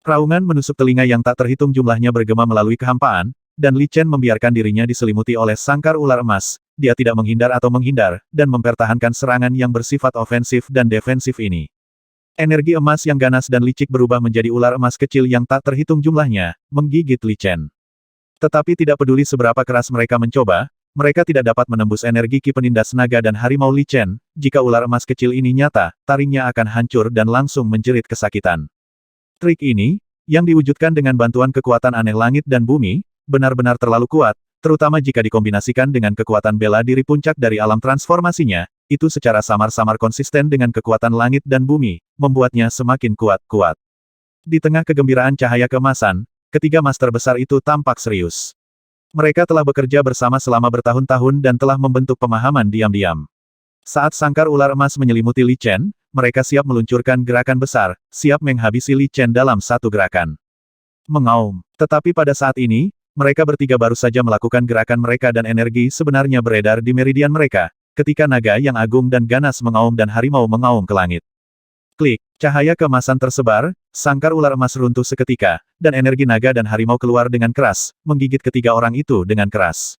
Raungan menusuk telinga yang tak terhitung jumlahnya bergema melalui kehampaan, dan Li Chen membiarkan dirinya diselimuti oleh sangkar ular emas. Dia tidak menghindar atau menghindar, dan mempertahankan serangan yang bersifat ofensif dan defensif ini. Energi emas yang ganas dan licik berubah menjadi ular emas kecil yang tak terhitung jumlahnya, menggigit Li Chen. Tetapi tidak peduli seberapa keras mereka mencoba, mereka tidak dapat menembus energi ki penindas naga dan harimau Li Chen. Jika ular emas kecil ini nyata, taringnya akan hancur dan langsung menjerit kesakitan. Trik ini, yang diwujudkan dengan bantuan kekuatan aneh langit dan bumi, benar-benar terlalu kuat, terutama jika dikombinasikan dengan kekuatan bela diri puncak dari alam transformasinya, itu secara samar-samar konsisten dengan kekuatan langit dan bumi, membuatnya semakin kuat. Di tengah kegembiraan cahaya keemasan, ketiga master besar itu tampak serius. Mereka telah bekerja bersama selama bertahun-tahun dan telah membentuk pemahaman diam-diam. Saat sangkar ular emas menyelimuti Li Chen, mereka siap meluncurkan gerakan besar, siap menghabisi Li Chen dalam satu gerakan. Mengaum. Tetapi pada saat ini, mereka bertiga baru saja melakukan gerakan mereka dan energi sebenarnya beredar di meridian mereka, ketika naga yang agung dan ganas mengaum dan harimau mengaum ke langit. Klik, cahaya keemasan tersebar, sangkar ular emas runtuh seketika, dan energi naga dan harimau keluar dengan keras, menggigit ketiga orang itu dengan keras.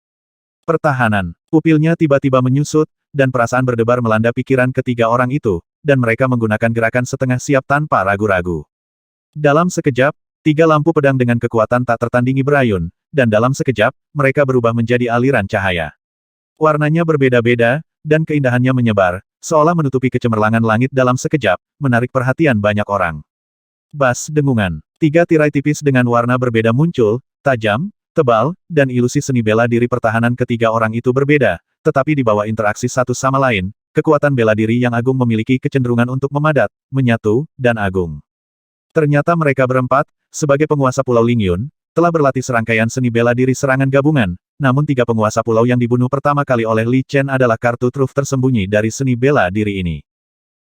Pertahanan. Pupilnya tiba-tiba menyusut, dan perasaan berdebar melanda pikiran ketiga orang itu, dan mereka menggunakan gerakan setengah siap tanpa ragu-ragu. Dalam sekejap, tiga lampu pedang dengan kekuatan tak tertandingi berayun, dan dalam sekejap, mereka berubah menjadi aliran cahaya. Warnanya berbeda-beda, dan keindahannya menyebar, seolah menutupi kecemerlangan langit dalam sekejap, menarik perhatian banyak orang. Bas dengungan. Tiga tirai tipis dengan warna berbeda muncul, tajam, tebal, dan ilusi seni bela diri pertahanan ketiga orang itu berbeda, tetapi di bawah interaksi satu sama lain, kekuatan bela diri yang agung memiliki kecenderungan untuk memadat, menyatu, dan agung. Ternyata mereka berempat, sebagai penguasa Pulau Lingyun, telah berlatih serangkaian seni bela diri serangan gabungan, namun tiga penguasa pulau yang dibunuh pertama kali oleh Li Chen adalah kartu truf tersembunyi dari seni bela diri ini.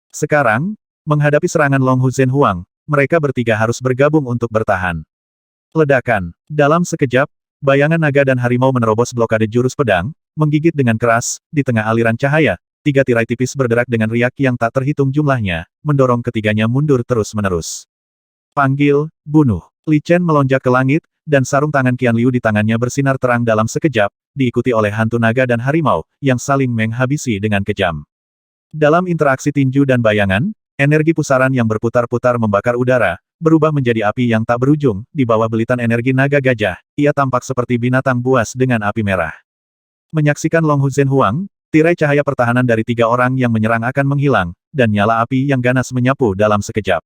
Sekarang, menghadapi serangan Long Hu Zhen Huang, mereka bertiga harus bergabung untuk bertahan. Ledakan. Dalam sekejap, bayangan naga dan harimau menerobos blokade jurus pedang, menggigit dengan keras, di tengah aliran cahaya, tiga tirai tipis berderak dengan riak yang tak terhitung jumlahnya, mendorong ketiganya mundur terus-menerus. Panggil, bunuh. Li Chen melonjak ke langit, dan sarung tangan Qian Liu di tangannya bersinar terang dalam sekejap, diikuti oleh hantu naga dan harimau, yang saling menghabisi dengan kejam. Dalam interaksi tinju dan bayangan, energi pusaran yang berputar-putar membakar udara, berubah menjadi api yang tak berujung, di bawah belitan energi naga gajah, ia tampak seperti binatang buas dengan api merah. Menyaksikan Long Hu Zhen Huang, tirai cahaya pertahanan dari tiga orang yang menyerang akan menghilang, dan nyala api yang ganas menyapu dalam sekejap.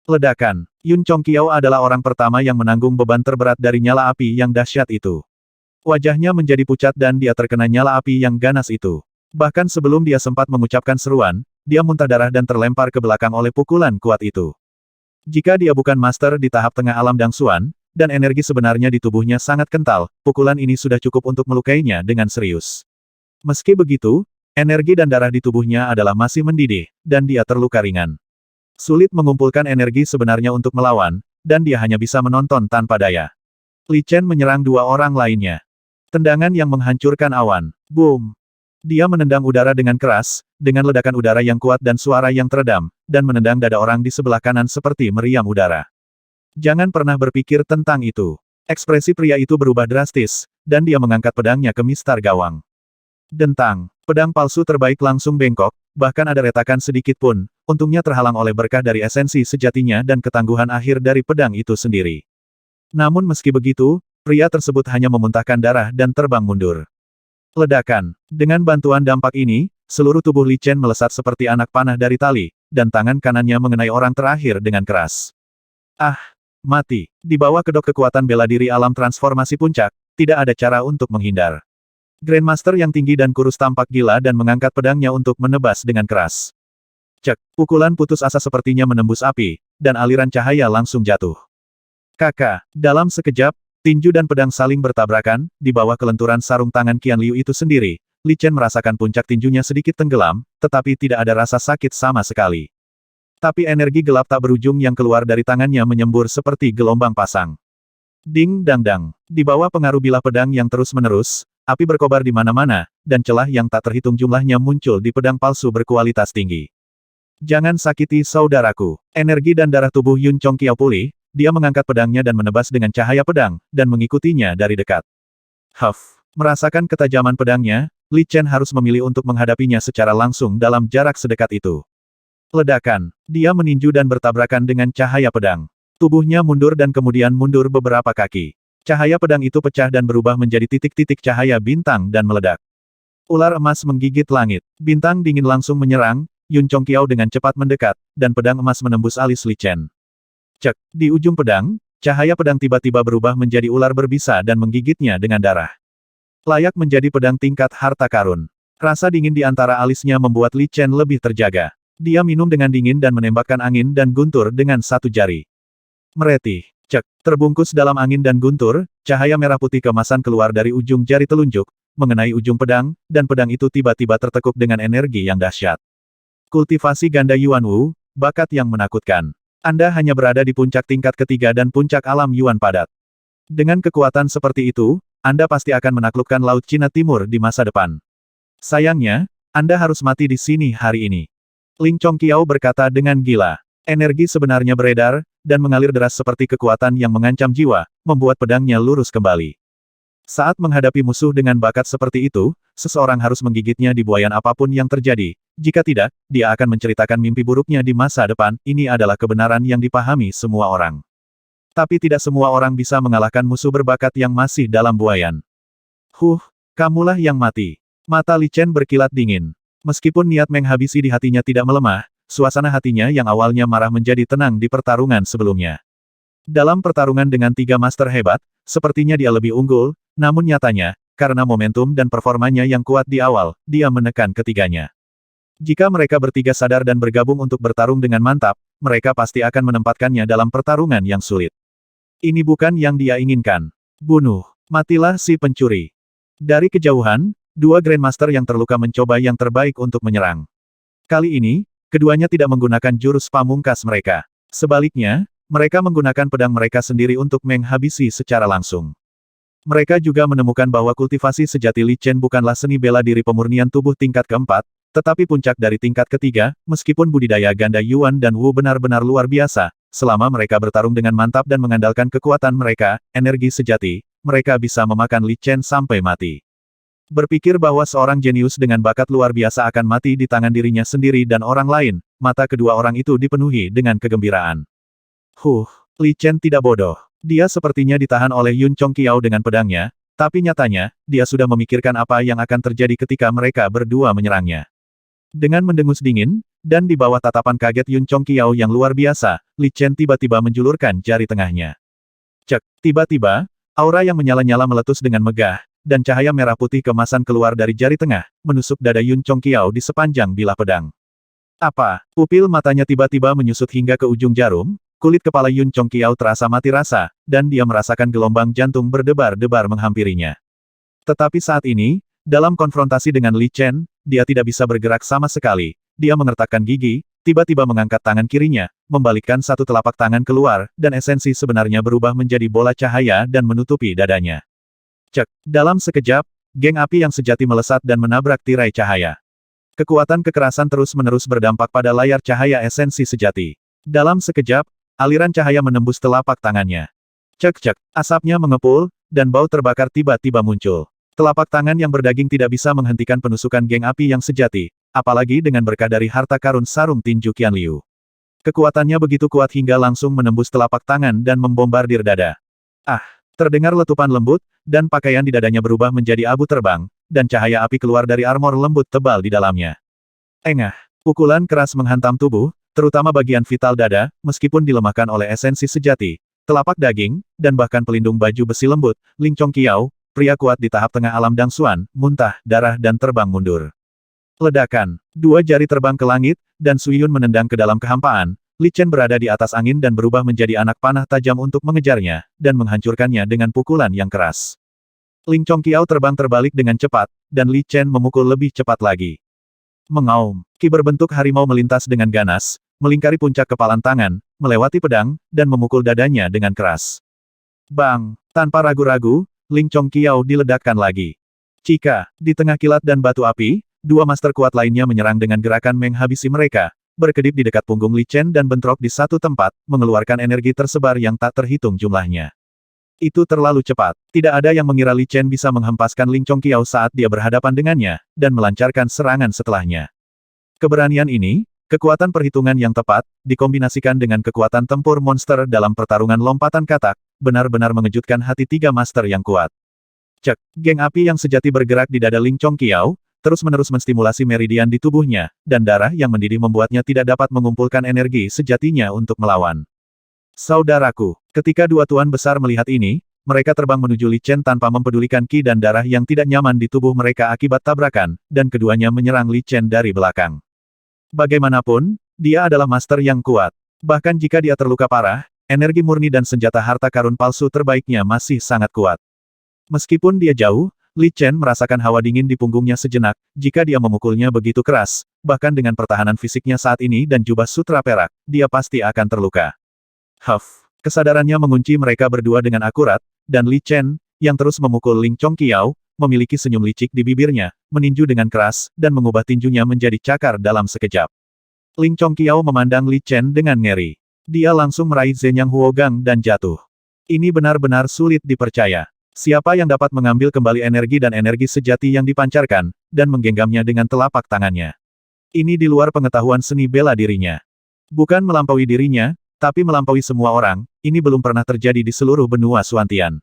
Ledakan. Yun Chongqiao adalah orang pertama yang menanggung beban terberat dari nyala api yang dahsyat itu. Wajahnya menjadi pucat dan dia terkena nyala api yang ganas itu. Bahkan sebelum dia sempat mengucapkan seruan, dia muntah darah dan terlempar ke belakang oleh pukulan kuat itu. Jika dia bukan master di tahap tengah alam Dangsuan, dan energi sebenarnya di tubuhnya sangat kental, pukulan ini sudah cukup untuk melukainya dengan serius. Meski begitu, energi dan darah di tubuhnya adalah masih mendidih, dan dia terluka ringan. Sulit mengumpulkan energi sebenarnya untuk melawan, dan dia hanya bisa menonton tanpa daya. Li Chen menyerang dua orang lainnya. Tendangan yang menghancurkan awan. Boom! Dia menendang udara dengan keras, dengan ledakan udara yang kuat dan suara yang teredam, dan menendang dada orang di sebelah kanan seperti meriam udara. Jangan pernah berpikir tentang itu. Ekspresi pria itu berubah drastis, dan dia mengangkat pedangnya ke mistar gawang. Dentang. Pedang palsu terbaik langsung bengkok, bahkan ada retakan sedikit pun, untungnya terhalang oleh berkah dari esensi sejatinya dan ketangguhan akhir dari pedang itu sendiri. Namun meski begitu, pria tersebut hanya memuntahkan darah dan terbang mundur. Ledakan. Dengan bantuan dampak ini, seluruh tubuh Li Chen melesat seperti anak panah dari tali, dan tangan kanannya mengenai orang terakhir dengan keras. Ah! Mati. Di bawah kedok kekuatan bela diri alam transformasi puncak, tidak ada cara untuk menghindar. Grandmaster yang tinggi dan kurus tampak gila dan mengangkat pedangnya untuk menebas dengan keras. Cek, pukulan putus asa sepertinya menembus api, dan aliran cahaya langsung jatuh. Kakak, dalam sekejap, tinju dan pedang saling bertabrakan, di bawah kelenturan sarung tangan Qian Liu itu sendiri, Li Chen merasakan puncak tinjunya sedikit tenggelam, tetapi tidak ada rasa sakit sama sekali. Tapi energi gelap tak berujung yang keluar dari tangannya menyembur seperti gelombang pasang. Ding dang dang, di bawah pengaruh bilah pedang yang terus-menerus, api berkobar di mana-mana, dan celah yang tak terhitung jumlahnya muncul di pedang palsu berkualitas tinggi. Jangan sakiti saudaraku. Energi dan darah tubuh Yun Chongqiao pulih, dia mengangkat pedangnya dan menebas dengan cahaya pedang, dan mengikutinya dari dekat. Huff! Merasakan ketajaman pedangnya, Li Chen harus memilih untuk menghadapinya secara langsung dalam jarak sedekat itu. Ledakan! Dia meninju dan bertabrakan dengan cahaya pedang. Tubuhnya mundur dan kemudian mundur beberapa kaki. Cahaya pedang itu pecah dan berubah menjadi titik-titik cahaya bintang dan meledak. Ular emas menggigit langit. Bintang dingin langsung menyerang, Yun Chongqiao dengan cepat mendekat, dan pedang emas menembus alis Li Chen. Cek, di ujung pedang, cahaya pedang tiba-tiba berubah menjadi ular berbisa dan menggigitnya dengan darah. Layak menjadi pedang tingkat harta karun. Rasa dingin di antara alisnya membuat Li Chen lebih terjaga. Dia minum dengan dingin dan menembakkan angin dan guntur dengan satu jari. Meretih. Cek, terbungkus dalam angin dan guntur, cahaya merah putih keemasan keluar dari ujung jari telunjuk, mengenai ujung pedang, dan pedang itu tiba-tiba tertekuk dengan energi yang dahsyat. Kultivasi ganda Yuan Wu, bakat yang menakutkan. Anda hanya berada di puncak tingkat ketiga dan puncak alam Yuan padat. Dengan kekuatan seperti itu, Anda pasti akan menaklukkan Laut Cina Timur di masa depan. Sayangnya, Anda harus mati di sini hari ini. Ling Chongqiao berkata dengan gila. Energi sebenarnya beredar, dan mengalir deras seperti kekuatan yang mengancam jiwa, membuat pedangnya lurus kembali. Saat menghadapi musuh dengan bakat seperti itu, seseorang harus menggigitnya di buayan apapun yang terjadi. Jika tidak, dia akan menceritakan mimpi buruknya di masa depan. Ini adalah kebenaran yang dipahami semua orang. Tapi tidak semua orang bisa mengalahkan musuh berbakat yang masih dalam buayan. Kamulah yang mati. Mata Li Chen berkilat dingin. Meskipun niat menghabisi di hatinya tidak melemah, suasana hatinya yang awalnya marah menjadi tenang di pertarungan sebelumnya. Dalam pertarungan dengan tiga master hebat, sepertinya dia lebih unggul, namun nyatanya, karena momentum dan performanya yang kuat di awal, dia menekan ketiganya. Jika mereka bertiga sadar dan bergabung untuk bertarung dengan mantap, mereka pasti akan menempatkannya dalam pertarungan yang sulit. Ini bukan yang dia inginkan. Bunuh. Matilah si pencuri. Dari kejauhan, dua Grandmaster yang terluka mencoba yang terbaik untuk menyerang. Kali ini, keduanya tidak menggunakan jurus pamungkas mereka. Sebaliknya, mereka menggunakan pedang mereka sendiri untuk menghabisi secara langsung. Mereka juga menemukan bahwa kultivasi sejati Li Chen bukanlah seni bela diri pemurnian tubuh tingkat keempat, tetapi puncak dari tingkat ketiga, meskipun budidaya ganda Yuan dan Wu benar-benar luar biasa, selama mereka bertarung dengan mantap dan mengandalkan kekuatan mereka, energi sejati, mereka bisa memakan Li Chen sampai mati. Berpikir bahwa seorang jenius dengan bakat luar biasa akan mati di tangan dirinya sendiri dan orang lain, mata kedua orang itu dipenuhi dengan kegembiraan. Li Chen tidak bodoh. Dia sepertinya ditahan oleh Yun Chongqiao dengan pedangnya, tapi nyatanya, dia sudah memikirkan apa yang akan terjadi ketika mereka berdua menyerangnya. Dengan mendengus dingin, dan di bawah tatapan kaget Yun Chongqiao yang luar biasa, Li Chen tiba-tiba menjulurkan jari tengahnya. Cek, tiba-tiba, aura yang menyala-nyala meletus dengan megah, dan cahaya merah putih keemasan keluar dari jari tengah, menusuk dada Yun Chongqiao di sepanjang bilah pedang. Apa? Pupil matanya tiba-tiba menyusut hingga ke ujung jarum, kulit kepala Yun Chongqiao terasa mati rasa, dan dia merasakan gelombang jantung berdebar-debar menghampirinya. Tetapi saat ini, dalam konfrontasi dengan Li Chen, dia tidak bisa bergerak sama sekali. Dia mengertakkan gigi, tiba-tiba mengangkat tangan kirinya, membalikkan satu telapak tangan keluar, dan esensi sebenarnya berubah menjadi bola cahaya dan menutupi dadanya. Cek, dalam sekejap, geng api yang sejati melesat dan menabrak tirai cahaya. Kekuatan kekerasan terus-menerus berdampak pada layar cahaya esensi sejati. Dalam sekejap, aliran cahaya menembus telapak tangannya. Cek-cek, asapnya mengepul, dan bau terbakar tiba-tiba muncul. Telapak tangan yang berdaging tidak bisa menghentikan penusukan geng api yang sejati, apalagi dengan berkah dari harta karun sarung tinju Qian Liu. Kekuatannya begitu kuat hingga langsung menembus telapak tangan dan membombardir dada. Terdengar letupan lembut, dan pakaian di dadanya berubah menjadi abu terbang, dan cahaya api keluar dari armor lembut tebal di dalamnya. Engah, pukulan keras menghantam tubuh, terutama bagian vital dada, meskipun dilemahkan oleh esensi sejati, telapak daging, dan bahkan pelindung baju besi lembut, Ling Chongqiao, pria kuat di tahap tengah alam Dangsuan, muntah, darah dan terbang mundur. Ledakan, dua jari terbang ke langit, dan Suyun menendang ke dalam kehampaan. Li Chen berada di atas angin dan berubah menjadi anak panah tajam untuk mengejarnya, dan menghancurkannya dengan pukulan yang keras. Ling Chongqiao terbang terbalik dengan cepat, dan Li Chen memukul lebih cepat lagi. Mengaum, ki berbentuk harimau melintas dengan ganas, melingkari puncak kepalan tangan, melewati pedang, dan memukul dadanya dengan keras. Bang! Tanpa ragu-ragu, Ling Chongqiao diledakkan lagi. Di tengah kilat dan batu api, dua master kuat lainnya menyerang dengan gerakan menghabisi mereka, berkedip di dekat punggung Li Chen dan bentrok di satu tempat, mengeluarkan energi tersebar yang tak terhitung jumlahnya. Itu terlalu cepat. Tidak ada yang mengira Li Chen bisa menghempaskan Ling Chongqiao saat dia berhadapan dengannya, dan melancarkan serangan setelahnya. Keberanian ini, kekuatan perhitungan yang tepat, dikombinasikan dengan kekuatan tempur monster dalam pertarungan lompatan katak, benar-benar mengejutkan hati tiga master yang kuat. Cek, geng api yang sejati bergerak di dada Ling Chongqiao, terus-menerus menstimulasi meridian di tubuhnya, dan darah yang mendidih membuatnya tidak dapat mengumpulkan energi sejatinya untuk melawan. Saudaraku, ketika dua tuan besar melihat ini, mereka terbang menuju Li Chen tanpa mempedulikan ki dan darah yang tidak nyaman di tubuh mereka akibat tabrakan, dan keduanya menyerang Li Chen dari belakang. Bagaimanapun, dia adalah master yang kuat. Bahkan jika dia terluka parah, energi murni dan senjata harta karun palsu terbaiknya masih sangat kuat. Meskipun dia jauh, Li Chen merasakan hawa dingin di punggungnya sejenak, jika dia memukulnya begitu keras, bahkan dengan pertahanan fisiknya saat ini dan jubah sutra perak, dia pasti akan terluka. Huff, kesadarannya mengunci mereka berdua dengan akurat, dan Li Chen, yang terus memukul Ling Chongqiao, memiliki senyum licik di bibirnya, meninju dengan keras, dan mengubah tinjunya menjadi cakar dalam sekejap. Ling Chongqiao memandang Li Chen dengan ngeri. Dia langsung meraih Zenyang Huogang dan jatuh. Ini benar-benar sulit dipercaya. Siapa yang dapat mengambil kembali energi dan energi sejati yang dipancarkan, dan menggenggamnya dengan telapak tangannya? Ini di luar pengetahuan seni bela dirinya. Bukan melampaui dirinya, tapi melampaui semua orang, ini belum pernah terjadi di seluruh benua Suantian.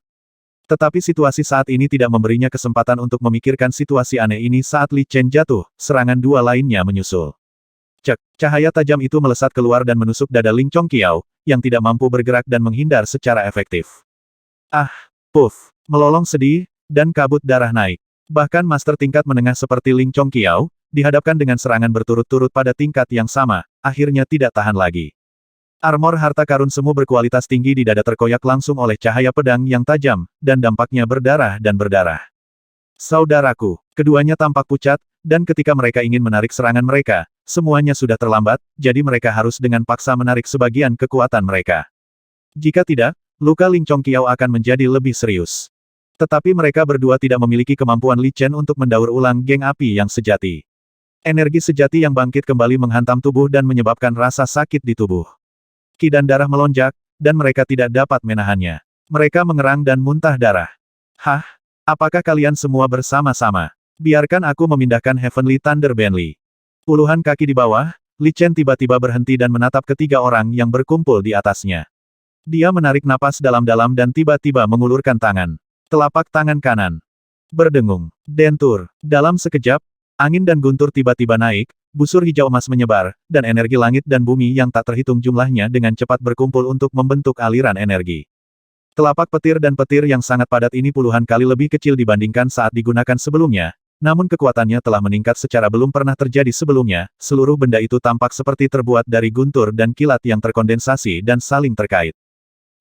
Tetapi situasi saat ini tidak memberinya kesempatan untuk memikirkan situasi aneh ini saat Li Chen jatuh, serangan dua lainnya menyusul. Cek, cahaya tajam itu melesat keluar dan menusuk dada Ling Chongqiao, yang tidak mampu bergerak dan menghindar secara efektif. Ah, puff, melolong sedih, dan kabut darah naik. Bahkan master tingkat menengah seperti Ling Chongqiao, dihadapkan dengan serangan berturut-turut pada tingkat yang sama, akhirnya tidak tahan lagi. Armor harta karun semu berkualitas tinggi di dada terkoyak langsung oleh cahaya pedang yang tajam, dan dampaknya berdarah dan berdarah. Saudaraku, keduanya tampak pucat, dan ketika mereka ingin menarik serangan mereka, semuanya sudah terlambat, jadi mereka harus dengan paksa menarik sebagian kekuatan mereka. Jika tidak, luka Ling Chongqiao akan menjadi lebih serius. Tetapi mereka berdua tidak memiliki kemampuan Li Chen untuk mendaur ulang geng api yang sejati. Energi sejati yang bangkit kembali menghantam tubuh dan menyebabkan rasa sakit di tubuh. Ki dan darah melonjak, dan mereka tidak dapat menahannya. Mereka mengerang dan muntah darah. Hah? Apakah kalian semua bersama-sama? Biarkan aku memindahkan Heavenly Thunder Benli. Puluhan kaki di bawah, Li Chen tiba-tiba berhenti dan menatap ketiga orang yang berkumpul di atasnya. Dia menarik napas dalam-dalam dan tiba-tiba mengulurkan tangan. Telapak tangan kanan berdengung. Dentur. Dalam sekejap, angin dan guntur tiba-tiba naik, busur hijau emas menyebar, dan energi langit dan bumi yang tak terhitung jumlahnya dengan cepat berkumpul untuk membentuk aliran energi. Telapak petir dan petir yang sangat padat ini puluhan kali lebih kecil dibandingkan saat digunakan sebelumnya, namun kekuatannya telah meningkat secara belum pernah terjadi sebelumnya, seluruh benda itu tampak seperti terbuat dari guntur dan kilat yang terkondensasi dan saling terkait.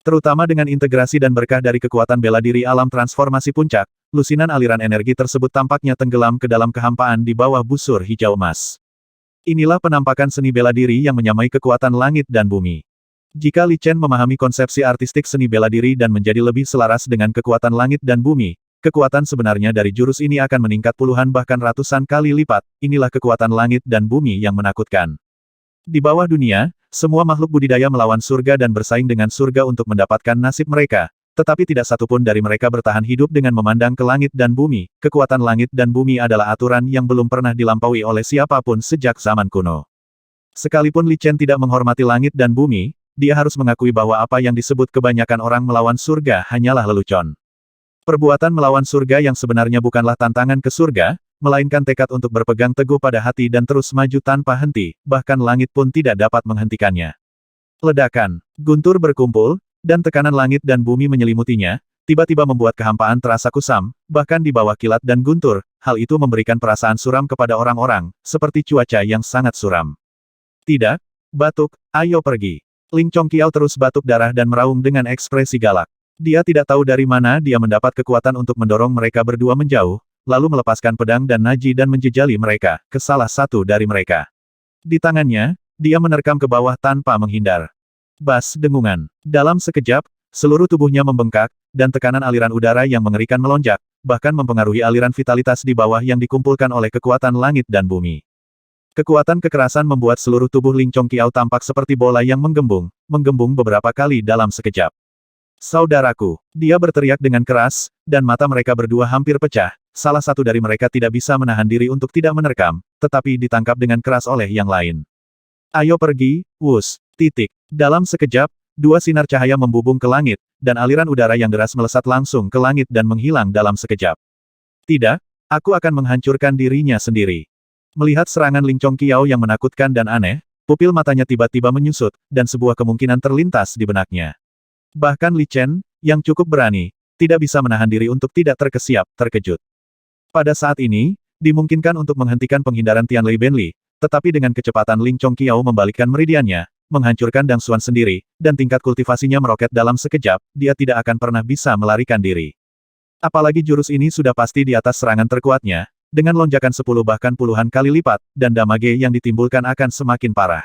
Terutama dengan integrasi dan berkah dari kekuatan bela diri alam transformasi puncak, lusinan aliran energi tersebut tampaknya tenggelam ke dalam kehampaan di bawah busur hijau emas. Inilah penampakan seni bela diri yang menyamai kekuatan langit dan bumi. Jika Li Chen memahami konsepsi artistik seni bela diri dan menjadi lebih selaras dengan kekuatan langit dan bumi, kekuatan sebenarnya dari jurus ini akan meningkat puluhan bahkan ratusan kali lipat. Inilah kekuatan langit dan bumi yang menakutkan. Di bawah dunia, semua makhluk budidaya melawan surga dan bersaing dengan surga untuk mendapatkan nasib mereka. Tetapi tidak satupun dari mereka bertahan hidup dengan memandang ke langit dan bumi. Kekuatan langit dan bumi adalah aturan yang belum pernah dilampaui oleh siapapun sejak zaman kuno. Sekalipun Li Chen tidak menghormati langit dan bumi, dia harus mengakui bahwa apa yang disebut kebanyakan orang melawan surga hanyalah lelucon. Perbuatan melawan surga yang sebenarnya bukanlah tantangan ke surga, melainkan tekad untuk berpegang teguh pada hati dan terus maju tanpa henti, bahkan langit pun tidak dapat menghentikannya. Ledakan, guntur berkumpul, dan tekanan langit dan bumi menyelimutinya, tiba-tiba membuat kehampaan terasa kusam, bahkan di bawah kilat dan guntur, hal itu memberikan perasaan suram kepada orang-orang, seperti cuaca yang sangat suram. Tidak, batuk, ayo pergi. Ling Chongqiao terus batuk darah dan meraung dengan ekspresi galak. Dia tidak tahu dari mana dia mendapat kekuatan untuk mendorong mereka berdua menjauh, lalu melepaskan pedang dan naji dan menjejali mereka, ke salah satu dari mereka. Di tangannya, dia menerkam ke bawah tanpa menghindar. Bas dengungan. Dalam sekejap, seluruh tubuhnya membengkak, dan tekanan aliran udara yang mengerikan melonjak, bahkan mempengaruhi aliran vitalitas di bawah yang dikumpulkan oleh kekuatan langit dan bumi. Kekuatan kekerasan membuat seluruh tubuh Ling Chongqiao tampak seperti bola yang menggembung beberapa kali dalam sekejap. Saudaraku, dia berteriak dengan keras, dan mata mereka berdua hampir pecah. Salah satu dari mereka tidak bisa menahan diri untuk tidak menerkam, tetapi ditangkap dengan keras oleh yang lain. Ayo pergi, wus, titik. Dalam sekejap, dua sinar cahaya membubung ke langit, dan aliran udara yang deras melesat langsung ke langit dan menghilang dalam sekejap. Tidak, aku akan menghancurkan dirinya sendiri. Melihat serangan Ling Chongqiao yang menakutkan dan aneh, pupil matanya tiba-tiba menyusut, dan sebuah kemungkinan terlintas di benaknya. Bahkan Li Chen, yang cukup berani, tidak bisa menahan diri untuk tidak terkejut. Pada saat ini, dimungkinkan untuk menghentikan penghindaran Tianlei Benli, tetapi dengan kecepatan Ling Chongqiao membalikkan meridiannya, menghancurkan Dang Xuan sendiri, dan tingkat kultivasinya meroket dalam sekejap, dia tidak akan pernah bisa melarikan diri. Apalagi jurus ini sudah pasti di atas serangan terkuatnya, dengan lonjakan 10 bahkan puluhan kali lipat, dan damage yang ditimbulkan akan semakin parah.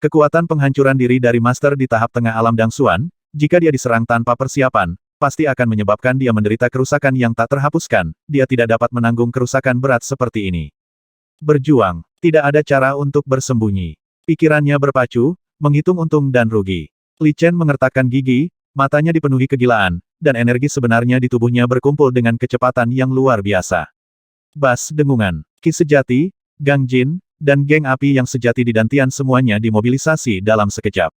Kekuatan penghancuran diri dari Master di tahap tengah alam Dang Xuan, jika dia diserang tanpa persiapan, pasti akan menyebabkan dia menderita kerusakan yang tak terhapuskan, dia tidak dapat menanggung kerusakan berat seperti ini. Berjuang, tidak ada cara untuk bersembunyi. Pikirannya berpacu, menghitung untung dan rugi. Li Chen mengertakkan gigi, matanya dipenuhi kegilaan, dan energi sebenarnya di tubuhnya berkumpul dengan kecepatan yang luar biasa. Bas dengungan, Ki sejati, Gang Jin, dan geng api yang sejati di Dantian semuanya dimobilisasi dalam sekejap.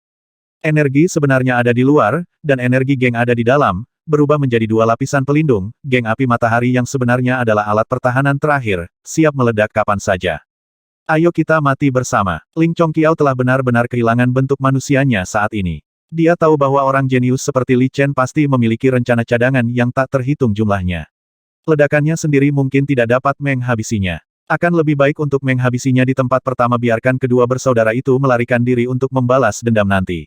Energi sebenarnya ada di luar, dan energi geng ada di dalam, berubah menjadi dua lapisan pelindung, geng api matahari yang sebenarnya adalah alat pertahanan terakhir, siap meledak kapan saja. Ayo kita mati bersama. Ling Chongqiao telah benar-benar kehilangan bentuk manusianya saat ini. Dia tahu bahwa orang jenius seperti Li Chen pasti memiliki rencana cadangan yang tak terhitung jumlahnya. Ledakannya sendiri mungkin tidak dapat menghabisinya. Akan lebih baik untuk menghabisinya di tempat pertama, biarkan kedua bersaudara itu melarikan diri untuk membalas dendam nanti.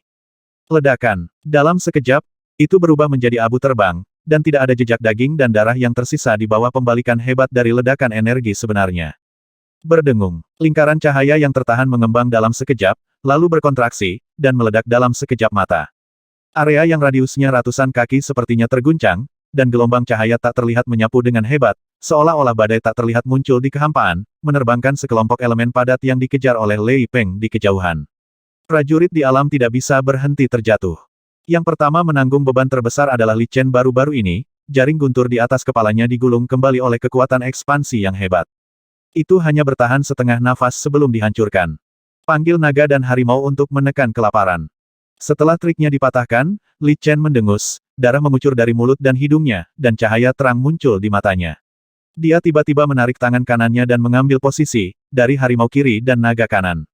Ledakan. Dalam sekejap, itu berubah menjadi abu terbang, dan tidak ada jejak daging dan darah yang tersisa di bawah pembalikan hebat dari ledakan energi sebenarnya. Berdengung, lingkaran cahaya yang tertahan mengembang dalam sekejap, lalu berkontraksi, dan meledak dalam sekejap mata. Area yang radiusnya ratusan kaki sepertinya terguncang, dan gelombang cahaya tak terlihat menyapu dengan hebat, seolah-olah badai tak terlihat muncul di kehampaan, menerbangkan sekelompok elemen padat yang dikejar oleh Lei Peng di kejauhan. Prajurit di alam tidak bisa berhenti terjatuh. Yang pertama menanggung beban terbesar adalah Li Chen baru-baru ini, jaring guntur di atas kepalanya digulung kembali oleh kekuatan ekspansi yang hebat. Itu hanya bertahan setengah nafas sebelum dihancurkan. Panggil naga dan harimau untuk menekan kelaparan. Setelah triknya dipatahkan, Li Chen mendengus, darah mengucur dari mulut dan hidungnya, dan cahaya terang muncul di matanya. Dia tiba-tiba menarik tangan kanannya dan mengambil posisi, dari harimau kiri dan naga kanan.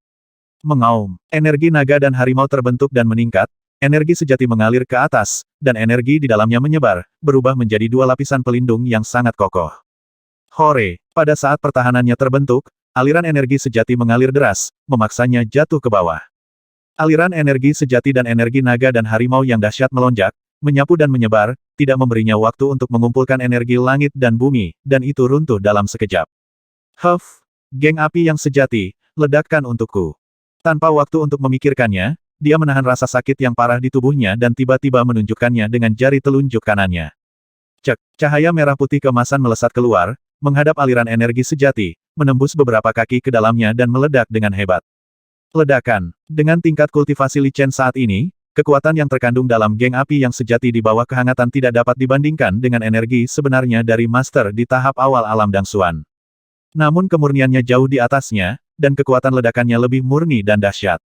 Mengaum, energi naga dan harimau terbentuk dan meningkat, energi sejati mengalir ke atas, dan energi di dalamnya menyebar, berubah menjadi dua lapisan pelindung yang sangat kokoh. Hore, pada saat pertahanannya terbentuk, aliran energi sejati mengalir deras, memaksanya jatuh ke bawah. Aliran energi sejati dan energi naga dan harimau yang dahsyat melonjak, menyapu dan menyebar, tidak memberinya waktu untuk mengumpulkan energi langit dan bumi, dan itu runtuh dalam sekejap. Huff, geng api yang sejati, ledakkan untukku. Tanpa waktu untuk memikirkannya, dia menahan rasa sakit yang parah di tubuhnya dan tiba-tiba menunjukkannya dengan jari telunjuk kanannya. Cek, cahaya merah putih keemasan melesat keluar, menghadap aliran energi sejati, menembus beberapa kaki ke dalamnya dan meledak dengan hebat. Ledakan. Dengan tingkat kultivasi Li Chen saat ini, kekuatan yang terkandung dalam geng api yang sejati di bawah kehangatan tidak dapat dibandingkan dengan energi sebenarnya dari Master di tahap awal alam Dang Xuan. Namun kemurniannya jauh di atasnya, dan kekuatan ledakannya lebih murni dan dahsyat.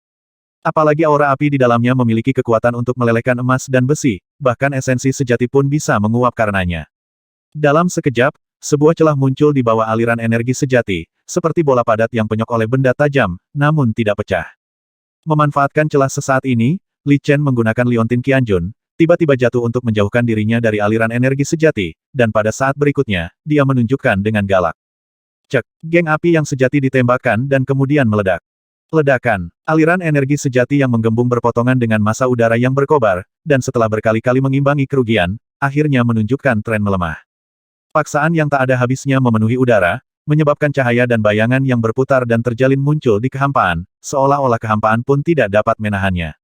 Apalagi aura api di dalamnya memiliki kekuatan untuk melelehkan emas dan besi, bahkan esensi sejati pun bisa menguap karenanya. Dalam sekejap, sebuah celah muncul di bawah aliran energi sejati, seperti bola padat yang penyok oleh benda tajam, namun tidak pecah. Memanfaatkan celah sesaat ini, Li Chen menggunakan Liontin Qianjun, tiba-tiba jatuh untuk menjauhkan dirinya dari aliran energi sejati, dan pada saat berikutnya, dia menunjukkan dengan galak. Cek, geng api yang sejati ditembakkan dan kemudian meledak. Ledakan, aliran energi sejati yang menggembung berpotongan dengan massa udara yang berkobar, dan setelah berkali-kali mengimbangi kerugian, akhirnya menunjukkan tren melemah. Paksaan yang tak ada habisnya memenuhi udara, menyebabkan cahaya dan bayangan yang berputar dan terjalin muncul di kehampaan, seolah-olah kehampaan pun tidak dapat menahannya.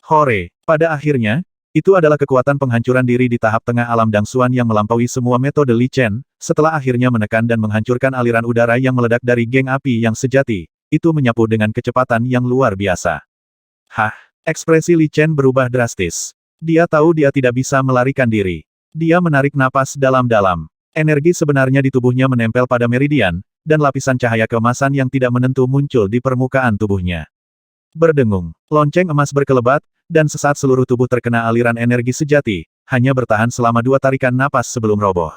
Hore, pada akhirnya, itu adalah kekuatan penghancuran diri di tahap tengah alam Dang Xuan yang melampaui semua metode Li Chen, setelah akhirnya menekan dan menghancurkan aliran udara yang meledak dari geng api yang sejati. itu menyapu dengan kecepatan yang luar biasa. Hah? Ekspresi Li Chen berubah drastis. Dia tahu dia tidak bisa melarikan diri. Dia menarik napas dalam-dalam. Energi sebenarnya di tubuhnya menempel pada meridian, dan lapisan cahaya keemasan yang tidak menentu muncul di permukaan tubuhnya. Berdengung, lonceng emas berkelebat, dan sesaat seluruh tubuh terkena aliran energi sejati, hanya bertahan selama 2 tarikan napas sebelum roboh.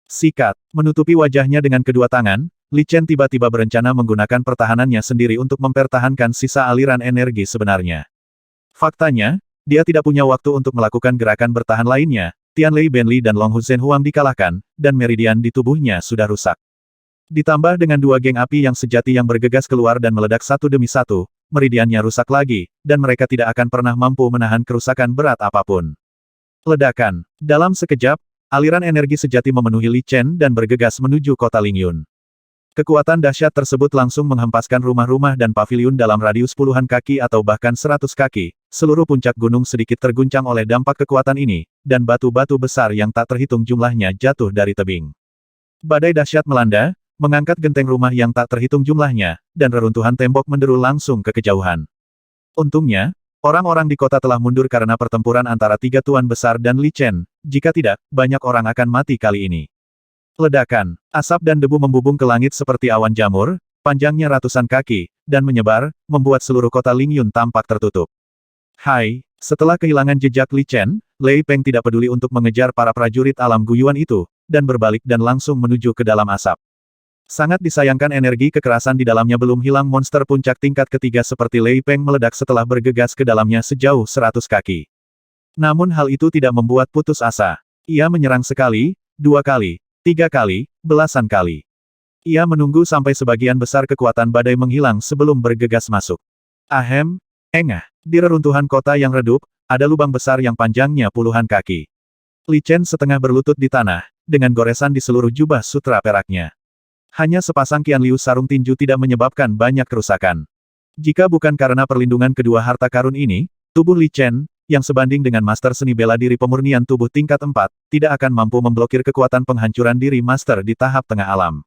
Sikat, menutupi wajahnya dengan kedua tangan, Li Chen tiba-tiba berencana menggunakan pertahanannya sendiri untuk mempertahankan sisa aliran energi sebenarnya. Faktanya, dia tidak punya waktu untuk melakukan gerakan bertahan lainnya. Tianlei Benli dan Long Hu Zhenhuang dikalahkan, dan meridian di tubuhnya sudah rusak. Ditambah dengan 2 geng api yang sejati yang bergegas keluar dan meledak satu demi satu, meridiannya rusak lagi, dan mereka tidak akan pernah mampu menahan kerusakan berat apapun. Ledakan. Dalam sekejap, aliran energi sejati memenuhi Li Chen dan bergegas menuju kota Lingyun. Kekuatan dahsyat tersebut langsung menghempaskan rumah-rumah dan paviliun dalam radius puluhan kaki atau bahkan 100 kaki. Seluruh puncak gunung sedikit terguncang oleh dampak kekuatan ini, dan batu-batu besar yang tak terhitung jumlahnya jatuh dari tebing. Badai dahsyat melanda, mengangkat genteng rumah yang tak terhitung jumlahnya, dan reruntuhan tembok menderu langsung ke kejauhan. Untungnya, orang-orang di kota telah mundur karena pertempuran antara 3 tuan besar dan Li Chen. Jika tidak, banyak orang akan mati kali ini. Ledakan, asap dan debu membubung ke langit seperti awan jamur, panjangnya ratusan kaki, dan menyebar, membuat seluruh kota Lingyun tampak tertutup. Hai, setelah kehilangan jejak Li Chen, Lei Peng tidak peduli untuk mengejar para prajurit alam guyuan itu, dan berbalik dan langsung menuju ke dalam asap. Sangat disayangkan energi kekerasan di dalamnya belum hilang. Monster puncak tingkat ketiga seperti Lei Peng meledak setelah bergegas ke dalamnya sejauh 100 kaki. Namun hal itu tidak membuat putus asa. Ia menyerang sekali, 2 kali, 3 kali, belasan kali. Ia menunggu sampai sebagian besar kekuatan badai menghilang sebelum bergegas masuk. Ahem, engah. Di reruntuhan kota yang redup, ada lubang besar yang panjangnya puluhan kaki. Li Chen setengah berlutut di tanah, dengan goresan di seluruh jubah sutra peraknya. Hanya sepasang Qianliu sarung tinju tidak menyebabkan banyak kerusakan. Jika bukan karena perlindungan kedua harta karun ini, tubuh Li Chen, yang sebanding dengan master seni bela diri pemurnian tubuh tingkat 4, tidak akan mampu memblokir kekuatan penghancuran diri master di tahap tengah alam.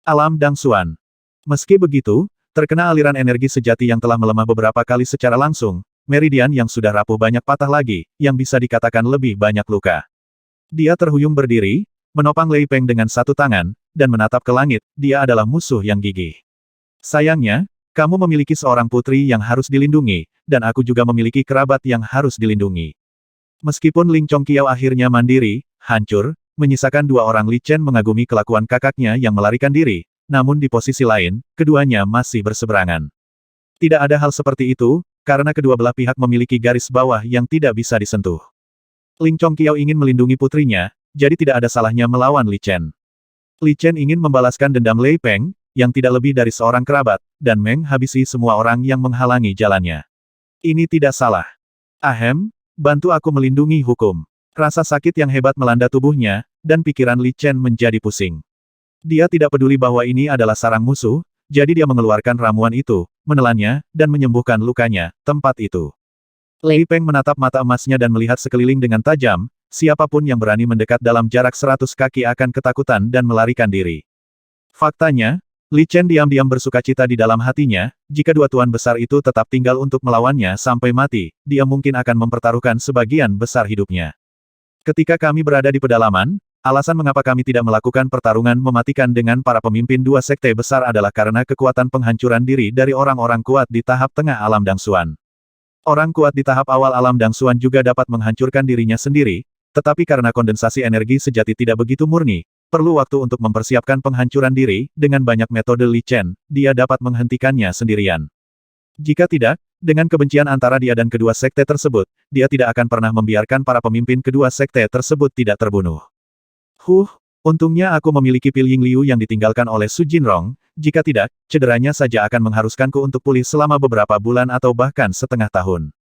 Alam Dangsuan. Meski begitu, terkena aliran energi sejati yang telah melemah beberapa kali secara langsung, meridian yang sudah rapuh banyak patah lagi, yang bisa dikatakan lebih banyak luka. Dia terhuyung berdiri, menopang Lei Peng dengan satu tangan, dan menatap ke langit. Dia adalah musuh yang gigih. Sayangnya, kamu memiliki seorang putri yang harus dilindungi, dan aku juga memiliki kerabat yang harus dilindungi. Meskipun Ling Chongqiao akhirnya mandiri, hancur, menyisakan 2 orang. Li Chen mengagumi kelakuan kakaknya yang melarikan diri, namun di posisi lain, keduanya masih berseberangan. Tidak ada hal seperti itu, karena kedua belah pihak memiliki garis bawah yang tidak bisa disentuh. Ling Chongqiao ingin melindungi putrinya, jadi tidak ada salahnya melawan Li Chen. Li Chen ingin membalaskan dendam Lei Peng, yang tidak lebih dari seorang kerabat, dan menghabisi semua orang yang menghalangi jalannya. Ini tidak salah. Ahem, bantu aku melindungi hukum. Rasa sakit yang hebat melanda tubuhnya, dan pikiran Li Chen menjadi pusing. Dia tidak peduli bahwa ini adalah sarang musuh, jadi dia mengeluarkan ramuan itu, menelannya, dan menyembuhkan lukanya. Tempat itu. Lei Peng menatap mata emasnya dan melihat sekeliling dengan tajam. Siapapun yang berani mendekat dalam jarak 100 kaki akan ketakutan dan melarikan diri. Faktanya, Li Chen diam-diam bersukacita di dalam hatinya. Jika 2 tuan besar itu tetap tinggal untuk melawannya sampai mati, dia mungkin akan mempertaruhkan sebagian besar hidupnya. Ketika kami berada di pedalaman, alasan mengapa kami tidak melakukan pertarungan mematikan dengan para pemimpin 2 sekte besar adalah karena kekuatan penghancuran diri dari orang-orang kuat di tahap tengah alam Dangsuan. Orang kuat di tahap awal alam Dangsuan juga dapat menghancurkan dirinya sendiri, tetapi karena kondensasi energi sejati tidak begitu murni, perlu waktu untuk mempersiapkan penghancuran diri. Dengan banyak metode Li Chen, dia dapat menghentikannya sendirian. Jika tidak, dengan kebencian antara dia dan kedua sekte tersebut, dia tidak akan pernah membiarkan para pemimpin kedua sekte tersebut tidak terbunuh. Untungnya aku memiliki Pil Yingliu yang ditinggalkan oleh Su Jinrong. Jika tidak, cederanya saja akan mengharuskanku untuk pulih selama beberapa bulan atau bahkan setengah tahun.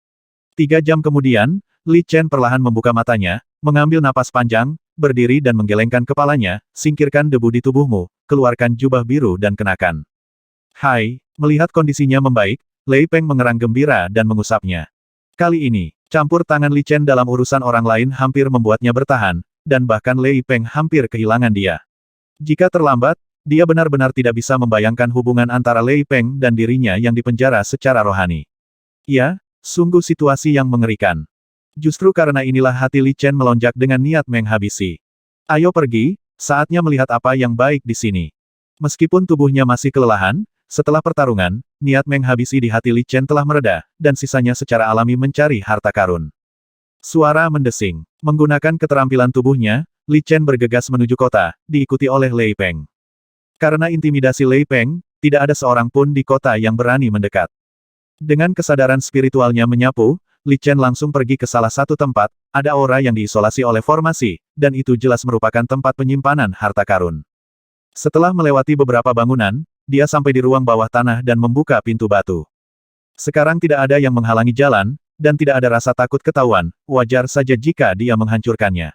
3 jam kemudian, Li Chen perlahan membuka matanya, mengambil napas panjang, berdiri dan menggelengkan kepalanya. Singkirkan debu di tubuhmu, keluarkan jubah biru dan kenakan. Hai, melihat kondisinya membaik, Lei Peng mengerang gembira dan mengusapnya. Kali ini, campur tangan Li Chen dalam urusan orang lain hampir membuatnya bertahan, dan bahkan Lei Peng hampir kehilangan dia. Jika terlambat, Dia benar-benar tidak bisa membayangkan hubungan antara Lei Peng dan dirinya yang dipenjara secara rohani. Ya, sungguh situasi yang mengerikan. Justru karena inilah hati Li Chen melonjak dengan niat menghabisi. Ayo pergi, saatnya melihat apa yang baik di sini. Meskipun tubuhnya masih kelelahan, setelah pertarungan, niat menghabisi di hati Li Chen telah mereda, dan sisanya secara alami mencari harta karun. Suara mendesing. Menggunakan keterampilan tubuhnya, Li Chen bergegas menuju kota, diikuti oleh Lei Peng. Karena intimidasi Lei Peng, tidak ada seorang pun di kota yang berani mendekat. Dengan kesadaran spiritualnya menyapu, Li Chen langsung pergi ke salah satu tempat, ada aura yang diisolasi oleh formasi, dan itu jelas merupakan tempat penyimpanan harta karun. Setelah melewati beberapa bangunan, dia sampai di ruang bawah tanah dan membuka pintu batu. Sekarang tidak ada yang menghalangi jalan, dan tidak ada rasa takut ketahuan, wajar saja jika dia menghancurkannya.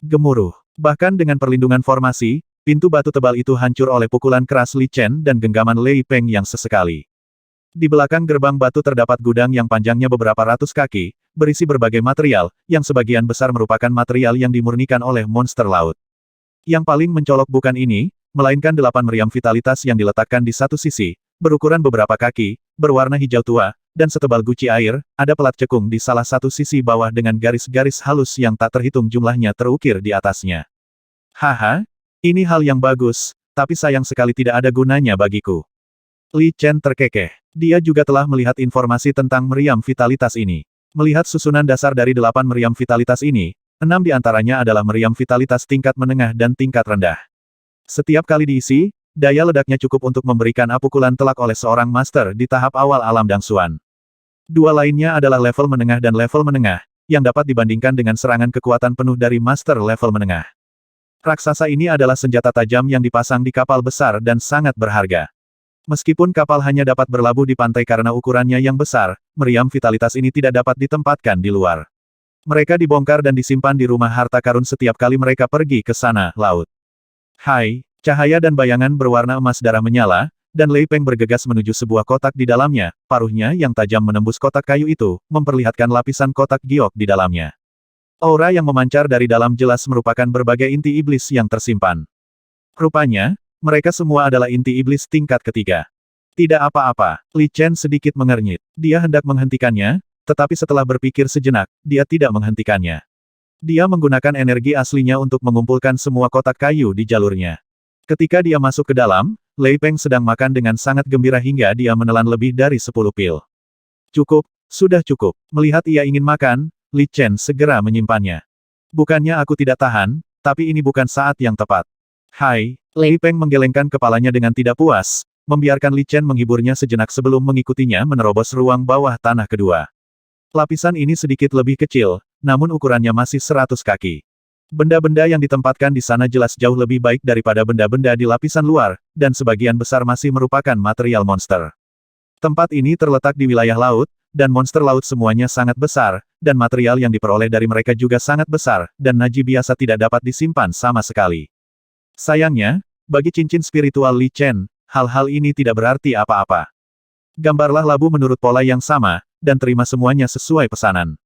Gemuruh. Bahkan dengan perlindungan formasi, pintu batu tebal itu hancur oleh pukulan keras Li Chen dan genggaman Lei Peng yang sesekali. Di belakang gerbang batu terdapat gudang yang panjangnya beberapa ratus kaki, berisi berbagai material, yang sebagian besar merupakan material yang dimurnikan oleh monster laut. Yang paling mencolok bukan ini, melainkan 8 meriam vitalitas yang diletakkan di satu sisi, berukuran beberapa kaki, berwarna hijau tua, dan setebal guci air, ada pelat cekung di salah satu sisi bawah dengan garis-garis halus yang tak terhitung jumlahnya terukir di atasnya. Haha, ini hal yang bagus, tapi sayang sekali tidak ada gunanya bagiku. Li Chen terkekeh. Dia juga telah melihat informasi tentang meriam vitalitas ini. Melihat susunan dasar dari 8 meriam vitalitas ini, 6 di antaranya adalah meriam vitalitas tingkat menengah dan tingkat rendah. Setiap kali diisi, daya ledaknya cukup untuk memberikan pukulan telak oleh seorang master di tahap awal alam dangsuan. Dua lainnya adalah level menengah dan level menengah, yang dapat dibandingkan dengan serangan kekuatan penuh dari master level menengah. Raksasa ini adalah senjata tajam yang dipasang di kapal besar dan sangat berharga. Meskipun kapal hanya dapat berlabuh di pantai karena ukurannya yang besar, meriam vitalitas ini tidak dapat ditempatkan di luar. Mereka dibongkar dan disimpan di rumah harta karun setiap kali mereka pergi ke sana, laut. Hai, cahaya dan bayangan berwarna emas darah menyala, dan Lei Peng bergegas menuju sebuah kotak di dalamnya, paruhnya yang tajam menembus kotak kayu itu, memperlihatkan lapisan kotak giok di dalamnya. Aura yang memancar dari dalam jelas merupakan berbagai inti iblis yang tersimpan. Rupanya, mereka semua adalah inti iblis tingkat ketiga. Tidak apa-apa, Li Chen sedikit mengernyit. Dia hendak menghentikannya, tetapi setelah berpikir sejenak, dia tidak menghentikannya. Dia menggunakan energi aslinya untuk mengumpulkan semua kotak kayu di jalurnya. Ketika dia masuk ke dalam, Lei Peng sedang makan dengan sangat gembira hingga dia menelan lebih dari 10 pil. Cukup, sudah cukup. Melihat ia ingin makan, Li Chen segera menyimpannya. Bukannya aku tidak tahan, tapi ini bukan saat yang tepat. Hai, Lei Peng menggelengkan kepalanya dengan tidak puas, membiarkan Li Chen menghiburnya sejenak sebelum mengikutinya menerobos ruang bawah tanah kedua. Lapisan ini sedikit lebih kecil, namun ukurannya masih 100 kaki. Benda-benda yang ditempatkan di sana jelas jauh lebih baik daripada benda-benda di lapisan luar, dan sebagian besar masih merupakan material monster. Tempat ini terletak di wilayah laut, dan monster laut semuanya sangat besar, dan material yang diperoleh dari mereka juga sangat besar, dan naji biasa tidak dapat disimpan sama sekali. Sayangnya, bagi cincin spiritual Li Chen, hal-hal ini tidak berarti apa-apa. Gambarlah labu menurut pola yang sama, dan terima semuanya sesuai pesanan.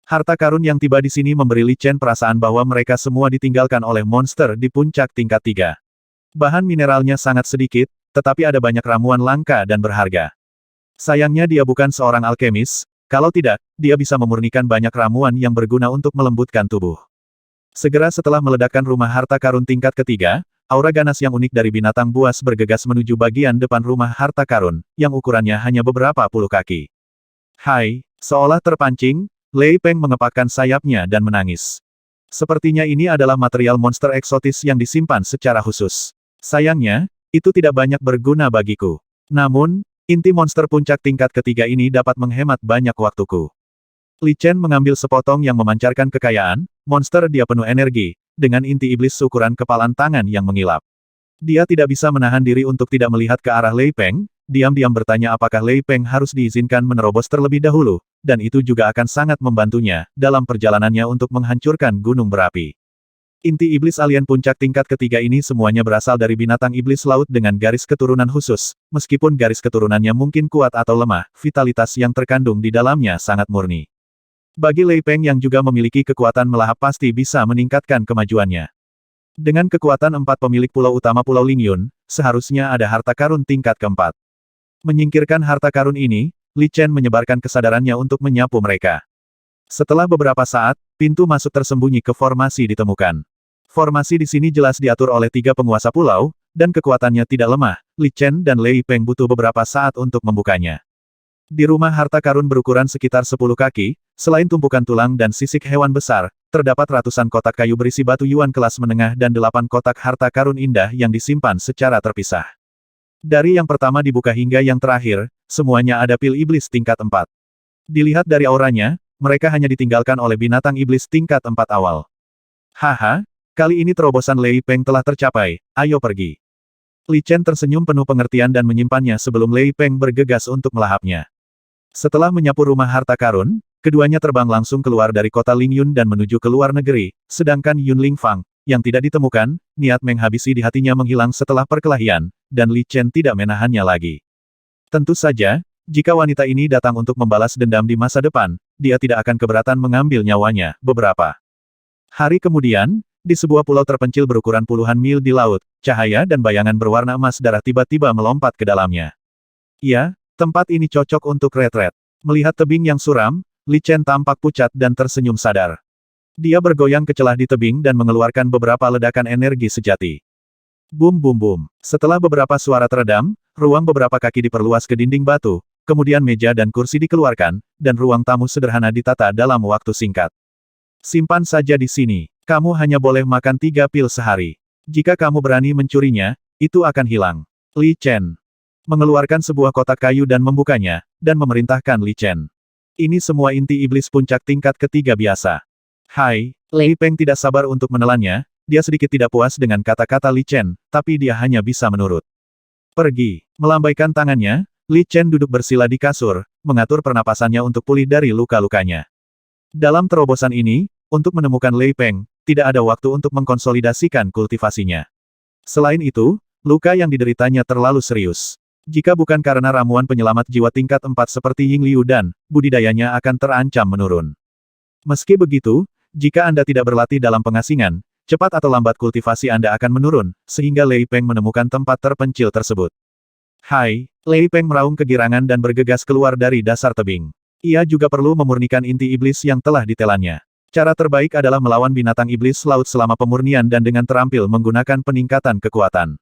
Harta karun yang tiba di sini memberi Li Chen perasaan bahwa mereka semua ditinggalkan oleh monster di puncak tingkat 3. Bahan mineralnya sangat sedikit, tetapi ada banyak ramuan langka dan berharga. Sayangnya dia bukan seorang alkemis, kalau tidak, dia bisa memurnikan banyak ramuan yang berguna untuk melembutkan tubuh. Segera setelah meledakkan rumah harta karun tingkat ketiga, aura ganas yang unik dari binatang buas bergegas menuju bagian depan rumah harta karun, yang ukurannya hanya beberapa puluh kaki. Hai, seolah terpancing, Lei Peng mengepakkan sayapnya dan menangis. Sepertinya ini adalah material monster eksotis yang disimpan secara khusus. Sayangnya, itu tidak banyak berguna bagiku. Namun, inti monster puncak tingkat ketiga ini dapat menghemat banyak waktuku. Li Chen mengambil sepotong yang memancarkan kekayaan, monster dia penuh energi, dengan inti iblis seukuran kepalan tangan yang mengilap. Dia tidak bisa menahan diri untuk tidak melihat ke arah Lei Peng, diam-diam bertanya apakah Lei Peng harus diizinkan menerobos terlebih dahulu, dan itu juga akan sangat membantunya, dalam perjalanannya untuk menghancurkan gunung berapi. Inti iblis alien puncak tingkat ketiga ini semuanya berasal dari binatang iblis laut dengan garis keturunan khusus, meskipun garis keturunannya mungkin kuat atau lemah, vitalitas yang terkandung di dalamnya sangat murni. Bagi Lei Peng yang juga memiliki kekuatan melahap pasti bisa meningkatkan kemajuannya. Dengan kekuatan 4 pemilik pulau utama Pulau Lingyun, seharusnya ada harta karun tingkat keempat. Menyingkirkan harta karun ini, Li Chen menyebarkan kesadarannya untuk menyapu mereka. Setelah beberapa saat, pintu masuk tersembunyi ke formasi ditemukan. Formasi di sini jelas diatur oleh 3 penguasa pulau, dan kekuatannya tidak lemah. Li Chen dan Lei Peng butuh beberapa saat untuk membukanya. Di rumah harta karun berukuran sekitar 10 kaki, selain tumpukan tulang dan sisik hewan besar, terdapat ratusan kotak kayu berisi batu yuan kelas menengah dan 8 kotak harta karun indah yang disimpan secara terpisah. Dari yang pertama dibuka hingga yang terakhir, semuanya ada pil iblis tingkat 4. Dilihat dari auranya, mereka hanya ditinggalkan oleh binatang iblis tingkat 4 awal. Haha, kali ini terobosan Lei Peng telah tercapai, ayo pergi. Li Chen tersenyum penuh pengertian dan menyimpannya sebelum Lei Peng bergegas untuk melahapnya. Setelah menyapu rumah harta karun, keduanya terbang langsung keluar dari kota Lingyun dan menuju ke luar negeri, sedangkan Yun Lingfang, yang tidak ditemukan, niat menghabisi di hatinya menghilang setelah perkelahian, dan Li Chen tidak menahannya lagi. Tentu saja, jika wanita ini datang untuk membalas dendam di masa depan, dia tidak akan keberatan mengambil nyawanya. Beberapa hari kemudian, di sebuah pulau terpencil berukuran puluhan mil di laut, cahaya dan bayangan berwarna emas darah tiba-tiba melompat ke dalamnya. Ya, tempat ini cocok untuk retret. Melihat tebing yang suram, Li Chen tampak pucat dan tersenyum sadar. Dia bergoyang ke celah di tebing dan mengeluarkan beberapa ledakan energi sejati. Bum bum bum. Setelah beberapa suara teredam, ruang beberapa kaki diperluas ke dinding batu, kemudian meja dan kursi dikeluarkan, dan ruang tamu sederhana ditata dalam waktu singkat. Simpan saja di sini. Kamu hanya boleh makan 3 pil sehari. Jika kamu berani mencurinya, itu akan hilang. Li Chen mengeluarkan sebuah kotak kayu dan membukanya, dan memerintahkan Li Chen. Ini semua inti iblis puncak tingkat ketiga biasa. Hai, Lei Peng tidak sabar untuk menelannya, dia sedikit tidak puas dengan kata-kata Li Chen, tapi dia hanya bisa menurut. Pergi. Melambaikan tangannya, Li Chen duduk bersila di kasur, mengatur pernapasannya untuk pulih dari luka-lukanya. Dalam terobosan ini, untuk menemukan Lei Peng, tidak ada waktu untuk mengkonsolidasikan kultivasinya. Selain itu, luka yang dideritanya terlalu serius. Jika bukan karena ramuan penyelamat jiwa tingkat 4 seperti Ying Liu dan, budidayanya akan terancam menurun. Meski begitu, jika Anda tidak berlatih dalam pengasingan, cepat atau lambat kultivasi Anda akan menurun, sehingga Lei Peng menemukan tempat terpencil tersebut. Hai, Lei Peng meraung kegirangan dan bergegas keluar dari dasar tebing. Ia juga perlu memurnikan inti iblis yang telah ditelannya. Cara terbaik adalah melawan binatang iblis laut selama pemurnian dan dengan terampil menggunakan peningkatan kekuatan.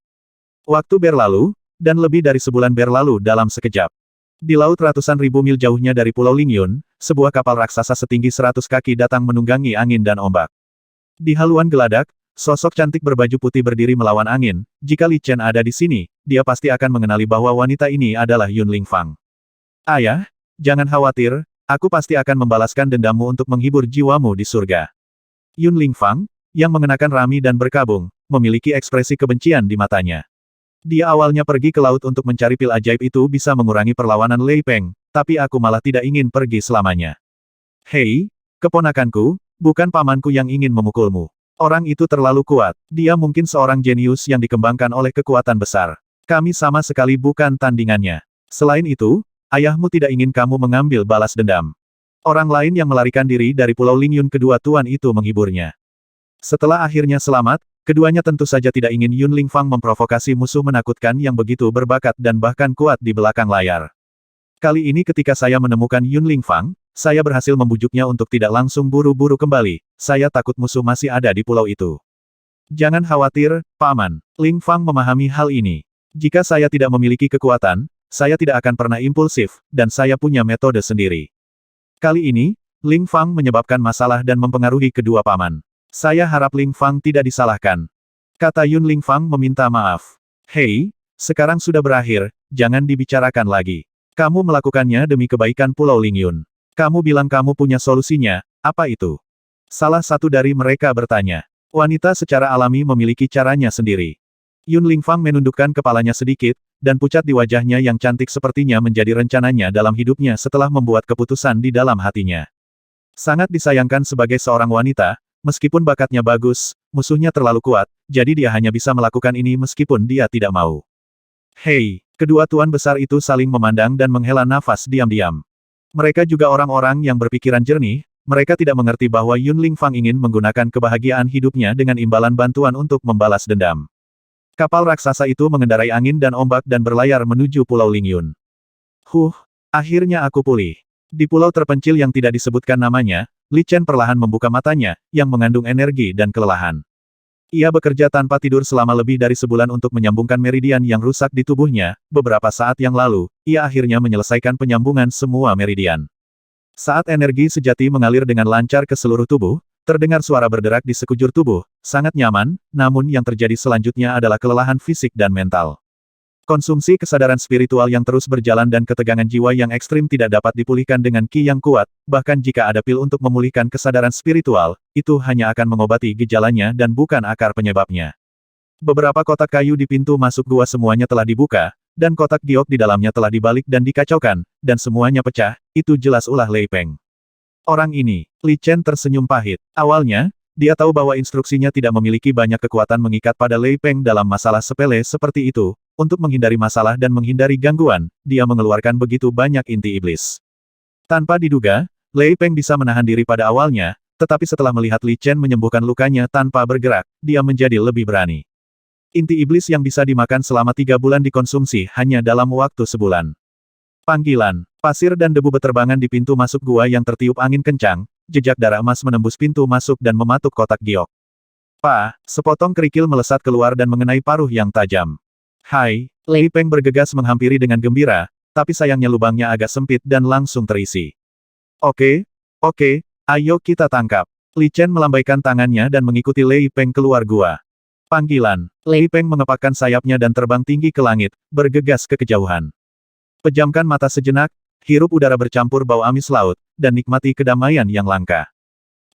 Waktu berlalu, dan lebih dari sebulan berlalu dalam sekejap. Di laut ratusan ribu mil jauhnya dari Pulau Lingyun, sebuah kapal raksasa setinggi 100 kaki datang menunggangi angin dan ombak. Di haluan geladak, sosok cantik berbaju putih berdiri melawan angin. Jika Li Chen ada di sini, dia pasti akan mengenali bahwa wanita ini adalah Yun Lingfang. Ayah, jangan khawatir, aku pasti akan membalaskan dendammu untuk menghibur jiwamu di surga. Yun Lingfang, yang mengenakan rami dan berkabung, memiliki ekspresi kebencian di matanya. Dia awalnya pergi ke laut untuk mencari pil ajaib itu bisa mengurangi perlawanan Lei Peng, tapi aku malah tidak ingin pergi selamanya. Hei, keponakanku, bukan pamanku yang ingin memukulmu. Orang itu terlalu kuat. Dia mungkin seorang jenius yang dikembangkan oleh kekuatan besar. Kami sama sekali bukan tandingannya. Selain itu, ayahmu tidak ingin kamu mengambil balas dendam. Orang lain yang melarikan diri dari Pulau Lingyun kedua tuan itu menghiburnya. Setelah akhirnya selamat, keduanya tentu saja tidak ingin Yun Lingfang memprovokasi musuh menakutkan yang begitu berbakat dan bahkan kuat di belakang layar. Kali ini ketika saya menemukan Yun Lingfang, saya berhasil membujuknya untuk tidak langsung buru-buru kembali. Saya takut musuh masih ada di pulau itu. Jangan khawatir, Paman. Lingfang memahami hal ini. Jika saya tidak memiliki kekuatan, saya tidak akan pernah impulsif, dan saya punya metode sendiri. Kali ini, Lingfang menyebabkan masalah dan mempengaruhi kedua paman. Saya harap Lingfang tidak disalahkan. Kata Yun Lingfang meminta maaf. Hei, sekarang sudah berakhir, jangan dibicarakan lagi. Kamu melakukannya demi kebaikan Pulau Lingyun. Kamu bilang kamu punya solusinya, apa itu? Salah satu dari mereka bertanya. Wanita secara alami memiliki caranya sendiri. Yun Lingfang menundukkan kepalanya sedikit, dan pucat di wajahnya yang cantik sepertinya menjadi rencananya dalam hidupnya setelah membuat keputusan di dalam hatinya. Sangat disayangkan sebagai seorang wanita, meskipun bakatnya bagus, musuhnya terlalu kuat, jadi dia hanya bisa melakukan ini meskipun dia tidak mau. Hei, kedua tuan besar itu saling memandang dan menghela nafas diam-diam. Mereka juga orang-orang yang berpikiran jernih, mereka tidak mengerti bahwa Yun Lingfang ingin menggunakan kebahagiaan hidupnya dengan imbalan bantuan untuk membalas dendam. Kapal raksasa itu mengendarai angin dan ombak dan berlayar menuju Pulau Lingyun. Akhirnya aku pulih. Di pulau terpencil yang tidak disebutkan namanya, Li Chen perlahan membuka matanya, yang mengandung energi dan kelelahan. Ia bekerja tanpa tidur selama lebih dari sebulan untuk menyambungkan meridian yang rusak di tubuhnya. Beberapa saat yang lalu, ia akhirnya menyelesaikan penyambungan semua meridian. Saat energi sejati mengalir dengan lancar ke seluruh tubuh, terdengar suara berderak di sekujur tubuh, sangat nyaman, namun yang terjadi selanjutnya adalah kelelahan fisik dan mental. Konsumsi kesadaran spiritual yang terus berjalan dan ketegangan jiwa yang ekstrim tidak dapat dipulihkan dengan ki yang kuat, bahkan jika ada pil untuk memulihkan kesadaran spiritual, itu hanya akan mengobati gejalanya dan bukan akar penyebabnya. Beberapa kotak kayu di pintu masuk gua semuanya telah dibuka, dan kotak giok di dalamnya telah dibalik dan dikacaukan, dan semuanya pecah, itu jelas ulah Lei Peng. Orang ini, Li Chen tersenyum pahit. Awalnya, dia tahu bahwa instruksinya tidak memiliki banyak kekuatan mengikat pada Lei Peng dalam masalah sepele seperti itu. Untuk menghindari masalah dan menghindari gangguan, dia mengeluarkan begitu banyak inti iblis. Tanpa diduga, Lei Peng bisa menahan diri pada awalnya, tetapi setelah melihat Li Chen menyembuhkan lukanya tanpa bergerak, dia menjadi lebih berani. Inti iblis yang bisa dimakan selama 3 bulan dikonsumsi hanya dalam waktu sebulan. Panggilan, pasir dan debu beterbangan di pintu masuk gua yang tertiup angin kencang, jejak darah emas menembus pintu masuk dan mematuk kotak giok. Sepotong kerikil melesat keluar dan mengenai paruh yang tajam. Hai, Lei Peng bergegas menghampiri dengan gembira, tapi sayangnya lubangnya agak sempit dan langsung terisi. Oke, ayo kita tangkap. Li Chen melambaikan tangannya dan mengikuti Lei Peng keluar gua. Panggilan, Lei Peng mengepakkan sayapnya dan terbang tinggi ke langit, bergegas ke kejauhan. Pejamkan mata sejenak, hirup udara bercampur bau amis laut, dan nikmati kedamaian yang langka.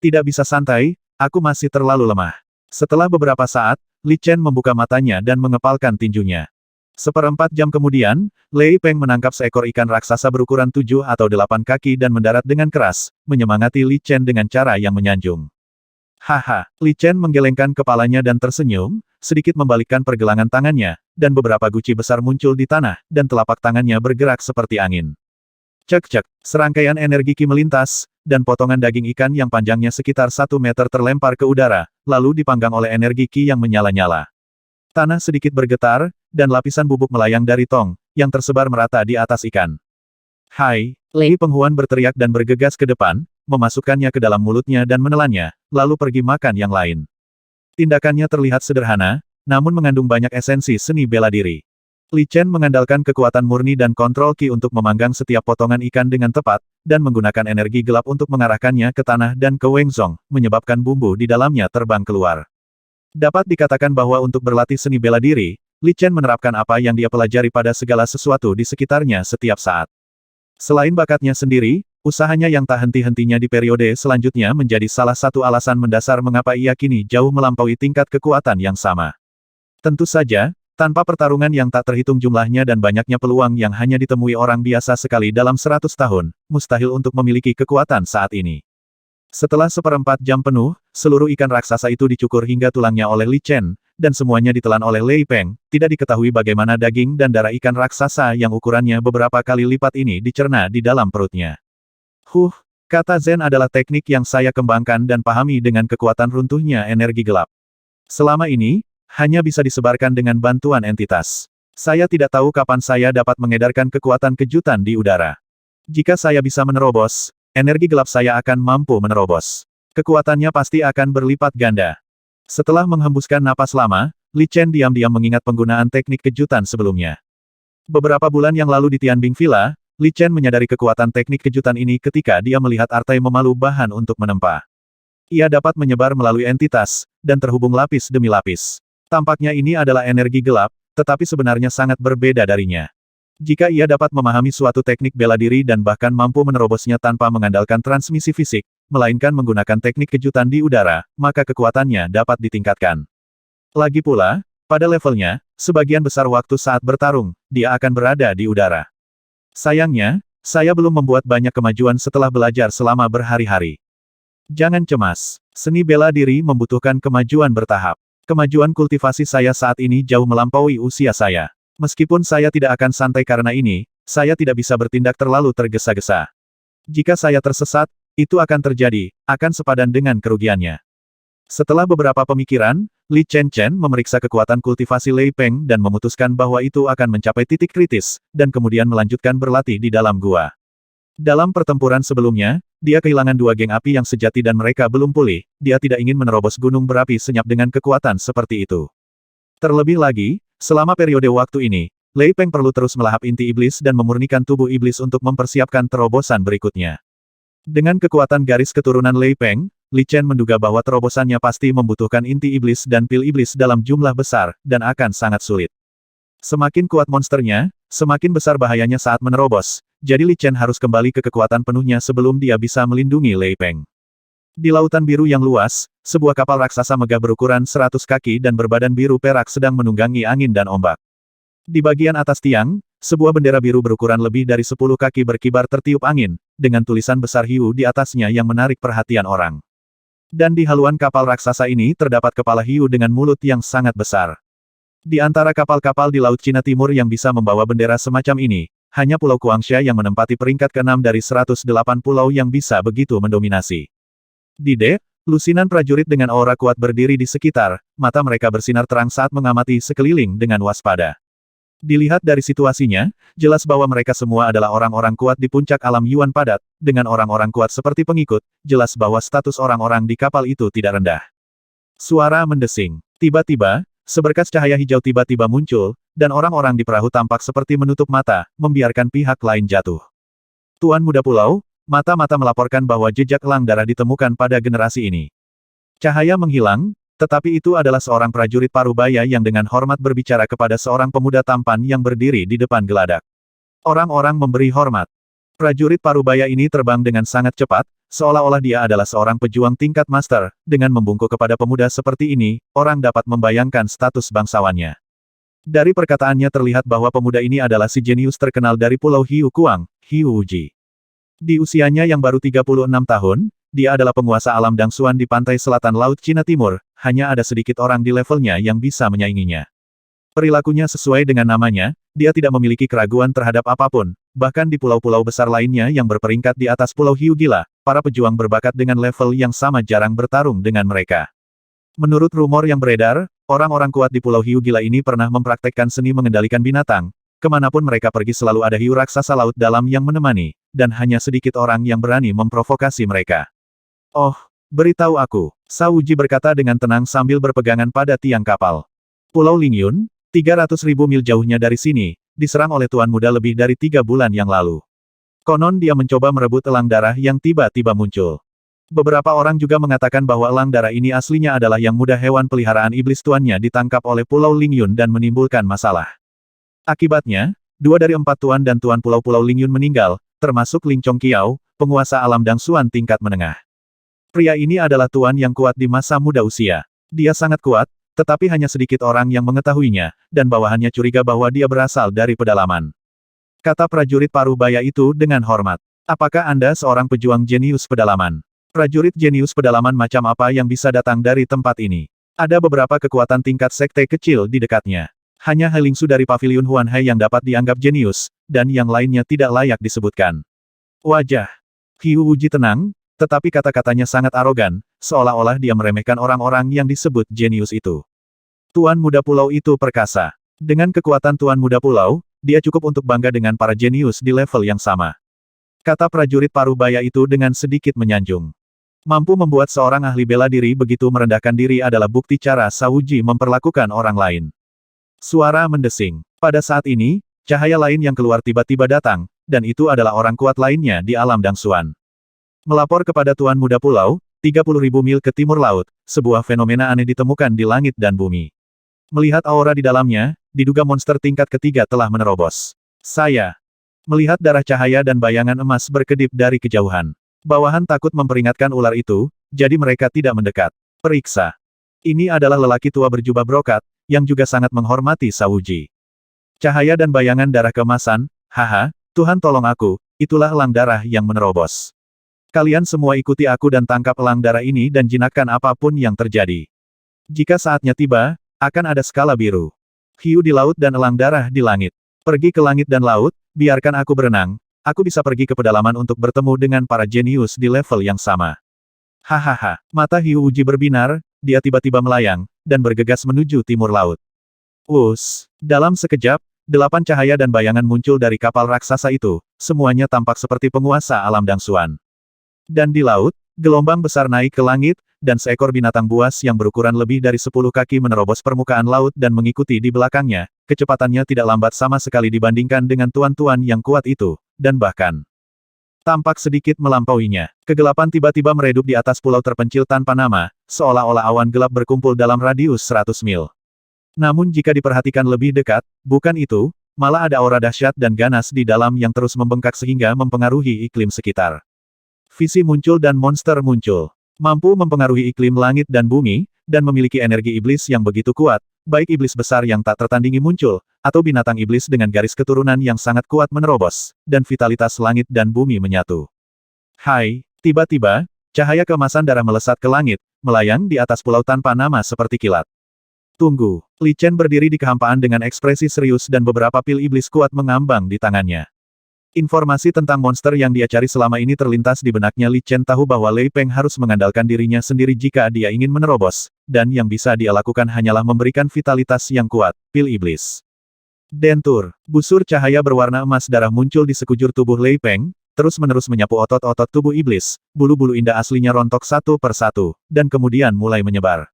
Tidak bisa santai, aku masih terlalu lemah. Setelah beberapa saat, Li Chen membuka matanya dan mengepalkan tinjunya. 1/4 jam kemudian, Lei Peng menangkap seekor ikan raksasa berukuran 7 atau 8 kaki dan mendarat dengan keras, menyemangati Li Chen dengan cara yang menyanjung. Haha, Li Chen menggelengkan kepalanya dan tersenyum, sedikit membalikkan pergelangan tangannya, dan beberapa guci besar muncul di tanah, dan telapak tangannya bergerak seperti angin. Cek-cek, serangkaian energi ki melintas, dan potongan daging ikan yang panjangnya sekitar 1 meter terlempar ke udara, lalu dipanggang oleh energi ki yang menyala-nyala. Tanah sedikit bergetar, dan lapisan bubuk melayang dari tong, yang tersebar merata di atas ikan. Hai, Lei Penghuan berteriak dan bergegas ke depan, memasukkannya ke dalam mulutnya dan menelannya, lalu pergi makan yang lain. Tindakannya terlihat sederhana, namun mengandung banyak esensi seni bela diri. Li Chen mengandalkan kekuatan murni dan kontrol ki untuk memanggang setiap potongan ikan dengan tepat, dan menggunakan energi gelap untuk mengarahkannya ke tanah dan ke Wengzong, menyebabkan bumbu di dalamnya terbang keluar. Dapat dikatakan bahwa untuk berlatih seni bela diri, Li Chen menerapkan apa yang dia pelajari pada segala sesuatu di sekitarnya setiap saat. Selain bakatnya sendiri, usahanya yang tak henti-hentinya di periode selanjutnya menjadi salah satu alasan mendasar mengapa ia kini jauh melampaui tingkat kekuatan yang sama. Tentu saja, tanpa pertarungan yang tak terhitung jumlahnya dan banyaknya peluang yang hanya ditemui orang biasa sekali dalam 100 tahun, mustahil untuk memiliki kekuatan saat ini. Setelah 1/4 jam penuh, seluruh ikan raksasa itu dicukur hingga tulangnya oleh Li Chen, dan semuanya ditelan oleh Lei Peng. Tidak diketahui bagaimana daging dan darah ikan raksasa yang ukurannya beberapa kali lipat ini dicerna di dalam perutnya. Kata Zen adalah teknik yang saya kembangkan dan pahami dengan kekuatan runtuhnya energi gelap. Selama ini, hanya bisa disebarkan dengan bantuan entitas. Saya tidak tahu kapan saya dapat mengedarkan kekuatan kejutan di udara. Jika saya bisa menerobos, energi gelap saya akan mampu menerobos. Kekuatannya pasti akan berlipat ganda. Setelah menghembuskan napas lama, Li Chen diam-diam mengingat penggunaan teknik kejutan sebelumnya. Beberapa bulan yang lalu di Tianbing Villa, Li Chen menyadari kekuatan teknik kejutan ini ketika dia melihat Artai memalu bahan untuk menempa. Ia dapat menyebar melalui entitas, dan terhubung lapis demi lapis. Tampaknya ini adalah energi gelap, tetapi sebenarnya sangat berbeda darinya. Jika ia dapat memahami suatu teknik bela diri dan bahkan mampu menerobosnya tanpa mengandalkan transmisi fisik, melainkan menggunakan teknik kejutan di udara, maka kekuatannya dapat ditingkatkan. Lagi pula, pada levelnya, sebagian besar waktu saat bertarung, dia akan berada di udara. Sayangnya, saya belum membuat banyak kemajuan setelah belajar selama berhari-hari. Jangan cemas, seni bela diri membutuhkan kemajuan bertahap. Kemajuan kultivasi saya saat ini jauh melampaui usia saya. Meskipun saya tidak akan santai karena ini, saya tidak bisa bertindak terlalu tergesa-gesa. Jika saya tersesat, itu akan terjadi, akan sepadan dengan kerugiannya. Setelah beberapa pemikiran, Li Chen memeriksa kekuatan kultivasi Lei Peng dan memutuskan bahwa itu akan mencapai titik kritis, dan kemudian melanjutkan berlatih di dalam gua. Dalam pertempuran sebelumnya, dia kehilangan dua geng api yang sejati dan mereka belum pulih, dia tidak ingin menerobos gunung berapi senyap dengan kekuatan seperti itu. Terlebih lagi, selama periode waktu ini, Lei Peng perlu terus melahap inti iblis dan memurnikan tubuh iblis untuk mempersiapkan terobosan berikutnya. Dengan kekuatan garis keturunan Lei Peng, Li Chen menduga bahwa terobosannya pasti membutuhkan inti iblis dan pil iblis dalam jumlah besar, dan akan sangat sulit. Semakin kuat monsternya, semakin besar bahayanya saat menerobos, jadi Li Chen harus kembali ke kekuatan penuhnya sebelum dia bisa melindungi Lei Peng. Di lautan biru yang luas, sebuah kapal raksasa megah berukuran 100 kaki dan berbadan biru perak sedang menunggangi angin dan ombak. Di bagian atas tiang, sebuah bendera biru berukuran lebih dari 10 kaki berkibar tertiup angin, dengan tulisan besar hiu di atasnya yang menarik perhatian orang. Dan di haluan kapal raksasa ini terdapat kepala hiu dengan mulut yang sangat besar. Di antara kapal-kapal di Laut Cina Timur yang bisa membawa bendera semacam ini, hanya Pulau Guangxia yang menempati peringkat ke-6 dari 108 pulau yang bisa begitu mendominasi. Di dek, lusinan prajurit dengan aura kuat berdiri di sekitar, mata mereka bersinar terang saat mengamati sekeliling dengan waspada. Dilihat dari situasinya, jelas bahwa mereka semua adalah orang-orang kuat di puncak alam Yuan padat, dengan orang-orang kuat seperti pengikut, jelas bahwa status orang-orang di kapal itu tidak rendah. Suara mendesing. Tiba-tiba, seberkas cahaya hijau tiba-tiba muncul, dan orang-orang di perahu tampak seperti menutup mata, membiarkan pihak lain jatuh. Tuan Muda Pulau, mata-mata melaporkan bahwa jejak elang darah ditemukan pada generasi ini. Cahaya menghilang, tetapi itu adalah seorang prajurit parubaya yang dengan hormat berbicara kepada seorang pemuda tampan yang berdiri di depan geladak. Orang-orang memberi hormat. Prajurit parubaya ini terbang dengan sangat cepat, seolah-olah dia adalah seorang pejuang tingkat master, dengan membungkuk kepada pemuda seperti ini, orang dapat membayangkan status bangsawannya. Dari perkataannya terlihat bahwa pemuda ini adalah si jenius terkenal dari Pulau Hiu Kuang, Hiu Wuji. Di usianya yang baru 36 tahun, dia adalah penguasa alam Dangsuan di pantai selatan Laut Cina Timur, hanya ada sedikit orang di levelnya yang bisa menyainginya. Perilakunya sesuai dengan namanya, dia tidak memiliki keraguan terhadap apapun, bahkan di pulau-pulau besar lainnya yang berperingkat di atas Pulau Hiu Gila, para pejuang berbakat dengan level yang sama jarang bertarung dengan mereka. Menurut rumor yang beredar, orang-orang kuat di Pulau Hiu Gila ini pernah mempraktekkan seni mengendalikan binatang, kemanapun mereka pergi selalu ada hiu raksasa laut dalam yang menemani, dan hanya sedikit orang yang berani memprovokasi mereka. Oh, beritahu aku, Cao Wuji berkata dengan tenang sambil berpegangan pada tiang kapal. Pulau Lingyun, 300.000 mil jauhnya dari sini, diserang oleh Tuan Muda lebih dari 3 bulan yang lalu. Konon dia mencoba merebut elang darah yang tiba-tiba muncul. Beberapa orang juga mengatakan bahwa elang darah ini aslinya adalah yang muda hewan peliharaan iblis tuannya ditangkap oleh Pulau Lingyun dan menimbulkan masalah. Akibatnya, 2 dari 4 tuan dan tuan pulau-pulau Lingyun meninggal, termasuk Ling Chongqiao, penguasa alam Dangsuan tingkat menengah. Pria ini adalah tuan yang kuat di masa muda usia. Dia sangat kuat, tetapi hanya sedikit orang yang mengetahuinya, dan bawahannya curiga bahwa dia berasal dari pedalaman. Kata prajurit parubaya itu dengan hormat. Apakah Anda seorang pejuang jenius pedalaman? Prajurit jenius pedalaman macam apa yang bisa datang dari tempat ini? Ada beberapa kekuatan tingkat sekte kecil di dekatnya. Hanya He Lingsu dari Paviliun Huanhai yang dapat dianggap jenius, dan yang lainnya tidak layak disebutkan. Wajah Hiu Wuji tenang, tetapi kata-katanya sangat arogan, seolah-olah dia meremehkan orang-orang yang disebut jenius itu. Tuan Muda Pulau itu perkasa. Dengan kekuatan Tuan Muda Pulau, dia cukup untuk bangga dengan para jenius di level yang sama. Kata prajurit parubaya itu dengan sedikit menyanjung. Mampu membuat seorang ahli bela diri begitu merendahkan diri adalah bukti cara Cao Wuji memperlakukan orang lain. Suara mendesing. Pada saat ini, cahaya lain yang keluar tiba-tiba datang, dan itu adalah orang kuat lainnya di alam Dangsuan. Melapor kepada Tuan Muda Pulau, 30.000 mil ke timur laut, sebuah fenomena aneh ditemukan di langit dan bumi. Melihat aura di dalamnya, diduga monster tingkat ketiga telah menerobos. Saya melihat darah cahaya dan bayangan emas berkedip dari kejauhan. Bawahan takut memperingatkan ular itu, jadi mereka tidak mendekat. Periksa. Ini adalah lelaki tua berjubah brokat, yang juga sangat menghormati Cao Wuji. Cahaya dan bayangan darah keemasan, haha, Tuhan tolong aku, itulah elang darah yang menerobos. Kalian semua ikuti aku dan tangkap elang darah ini dan jinakkan apapun yang terjadi. Jika saatnya tiba, akan ada skala biru. Hiu di laut dan elang darah di langit. Pergi ke langit dan laut, biarkan aku berenang, aku bisa pergi ke pedalaman untuk bertemu dengan para jenius di level yang sama. Hahaha, mata Hiu Wuji berbinar, dia tiba-tiba melayang, dan bergegas menuju timur laut. Dalam sekejap, 8 cahaya dan bayangan muncul dari kapal raksasa itu, semuanya tampak seperti penguasa alam Dangsuan. Dan di laut, gelombang besar naik ke langit, dan seekor binatang buas yang berukuran lebih dari 10 kaki menerobos permukaan laut dan mengikuti di belakangnya. Kecepatannya tidak lambat sama sekali dibandingkan dengan tuan-tuan yang kuat itu, dan bahkan tampak sedikit melampauinya. Kegelapan tiba-tiba meredup di atas pulau terpencil tanpa nama, seolah-olah awan gelap berkumpul dalam radius 100 mil. Namun jika diperhatikan lebih dekat, bukan itu, malah ada aura dahsyat dan ganas di dalam yang terus membengkak sehingga mempengaruhi iklim sekitar. Visi muncul dan monster muncul. Mampu mempengaruhi iklim langit dan bumi, dan memiliki energi iblis yang begitu kuat, baik iblis besar yang tak tertandingi muncul, atau binatang iblis dengan garis keturunan yang sangat kuat menerobos, dan vitalitas langit dan bumi menyatu. Tiba-tiba, cahaya keemasan darah melesat ke langit, melayang di atas pulau tanpa nama seperti kilat. Tunggu, Li Chen berdiri di kehampaan dengan ekspresi serius dan beberapa pil iblis kuat mengambang di tangannya. Informasi tentang monster yang dia cari selama ini terlintas di benaknya. Li Chen tahu bahwa Lei Peng harus mengandalkan dirinya sendiri jika dia ingin menerobos, dan yang bisa dia lakukan hanyalah memberikan vitalitas yang kuat, pil iblis. Dentur, busur cahaya berwarna emas darah muncul di sekujur tubuh Lei Peng, terus-menerus menyapu otot-otot tubuh iblis, bulu-bulu indah aslinya rontok satu per satu, dan kemudian mulai menyebar.